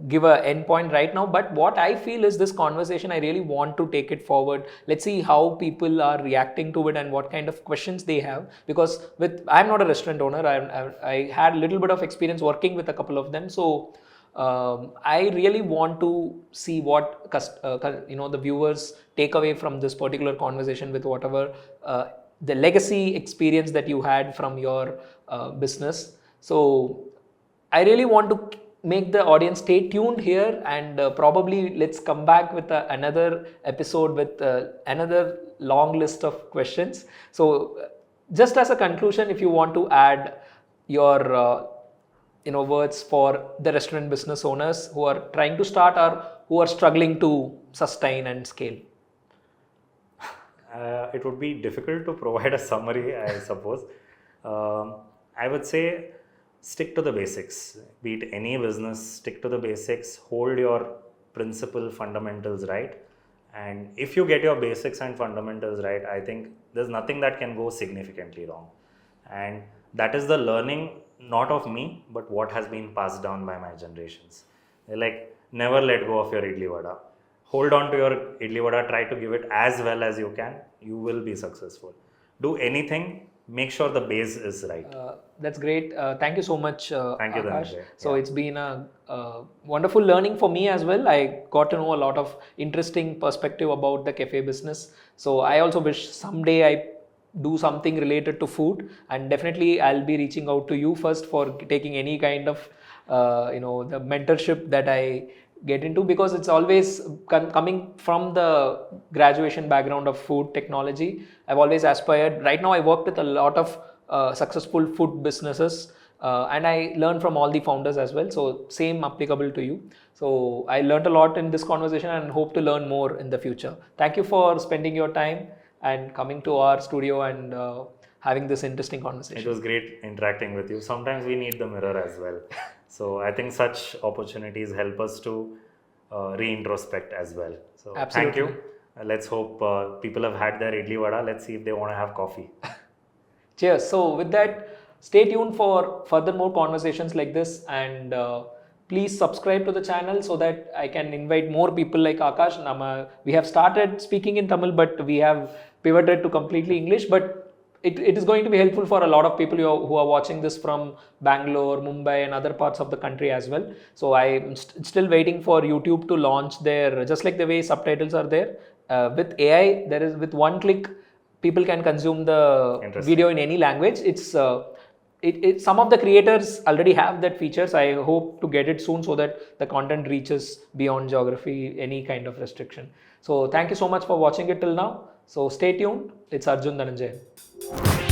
give a end point right now. But what I feel is this conversation, I really want to take it forward. Let's see how people are reacting to it and what kind of questions they have, because I'm not a restaurant owner. I had a little bit of experience working with a couple of them, so I really want to see what the viewers take away from this particular conversation with whatever the legacy experience that you had from your business. So I really want to make the audience stay tuned here, and probably let's come back with another episode with another long list of questions. So just as a conclusion, if you want to add your words for the restaurant business owners who are trying to start or who are struggling to sustain and scale. It would be difficult to provide a summary, I suppose. I would say stick to the basics. Be it any business, stick to the basics, hold your principal fundamentals right. And if you get your basics and fundamentals right, I think there's nothing that can go significantly wrong. And that is the learning, not of me, but what has been passed down by my generations. They're like, never let go of your idli vada. Hold on to your idli vada, try to give it as well as you can. You will be successful. Do anything, make sure the base is right. That's great. Thank you so much, Thank you, Akash. Dhananjay. So it's been a wonderful learning for me as well. I got to know a lot of interesting perspective about the cafe business. So I also wish someday I do something related to food, and definitely I'll be reaching out to you first for taking any kind of the mentorship that I get into, because it's always coming from the graduation background of food technology. I've always aspired. Right now I work with a lot of successful food businesses, and I learn from all the founders as well, so same applicable to you. So I learned a lot in this conversation and hope to learn more in the future. Thank you for spending your time and coming to our studio and having this interesting conversation. It was great interacting with you. Sometimes we need the mirror as well. So I think such opportunities help us to reintrospect as well. So Absolutely. Thank you. Let's hope people have had their idli vada. Let's see if they want to have coffee. Cheers. So with that, stay tuned for further more conversations like this, and please subscribe to the channel so that I can invite more people like Akash. We have started speaking in Tamil, but we have pivoted to completely English. But it is going to be helpful for a lot of people who are watching this from Bangalore, Mumbai and other parts of the country as well. So I'm still waiting for YouTube to launch their, just like the way subtitles are there, with AI, there is with one click, people can consume the video in any language. It's some of the creators already have that features. I hope to get it soon so that the content reaches beyond geography, any kind of restriction. So thank you so much for watching it till now. So stay tuned. It's Arjun Dhananjay.